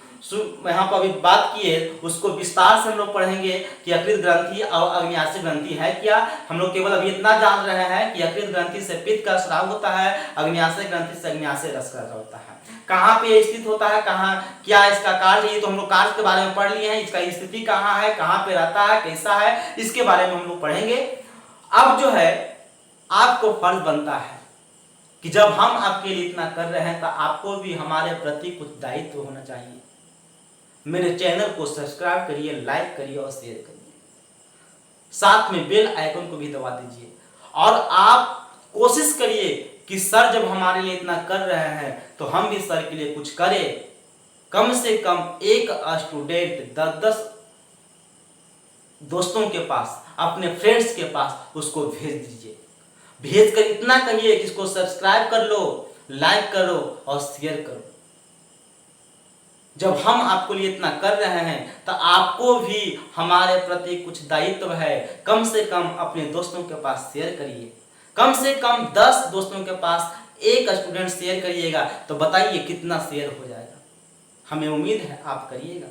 यहाँ पर अभी बात किए, उसको विस्तार से हम लोग पढ़ेंगे कि यकृत ग्रंथि और अग्न्याशय ग्रंथि है क्या। हम लोग केवल अभी इतना जान रहे हैं कि यकृत ग्रंथि से पित्त का स्राव होता है, अग्न्याशय ग्रंथि से अग्न्याशय रस का स्राव होता है। कहाँ पे स्थित होता है, कहाँ क्या इसका कार्य, ये तो हम लोग कार्य के बारे में पढ़ लिए हैं। इसका स्थिति कहाँ है, कहाँ पे रहता है, कैसा है, इसके बारे में हम लोग पढ़ेंगे। अब जो है आपको फर्ज बनता है कि जब हम आपके लिए इतना कर रहे हैं तो आपको भी हमारे प्रति कुछ दायित्व होना चाहिए। मेरे चैनल को सब्सक्राइब करिए, लाइक करिए और शेयर करिए। साथ में बेल आइकन को भी दबा दीजिए। और आप कोशिश करिए कि सर जब हमारे लिए इतना कर रहे हैं तो हम भी सर के लिए कुछ करें। कम से कम एक स्टूडेंट 10-10 दोस्तों के पास, अपने फ्रेंड्स के पास उसको भेज दीजिए। भेजकर इतना कहिए कि इसको सब्सक्राइब कर लो, लाइक करो और शेयर करो। जब हम आपको लिए इतना कर रहे हैं तो आपको भी हमारे प्रति कुछ दायित्व है। कम से कम अपने दोस्तों के पास शेयर करिए, कम से कम 10 दोस्तों के पास एक स्टूडेंट शेयर करिएगा तो बताइए कितना शेयर हो जाएगा। हमें उम्मीद है आप करिएगा।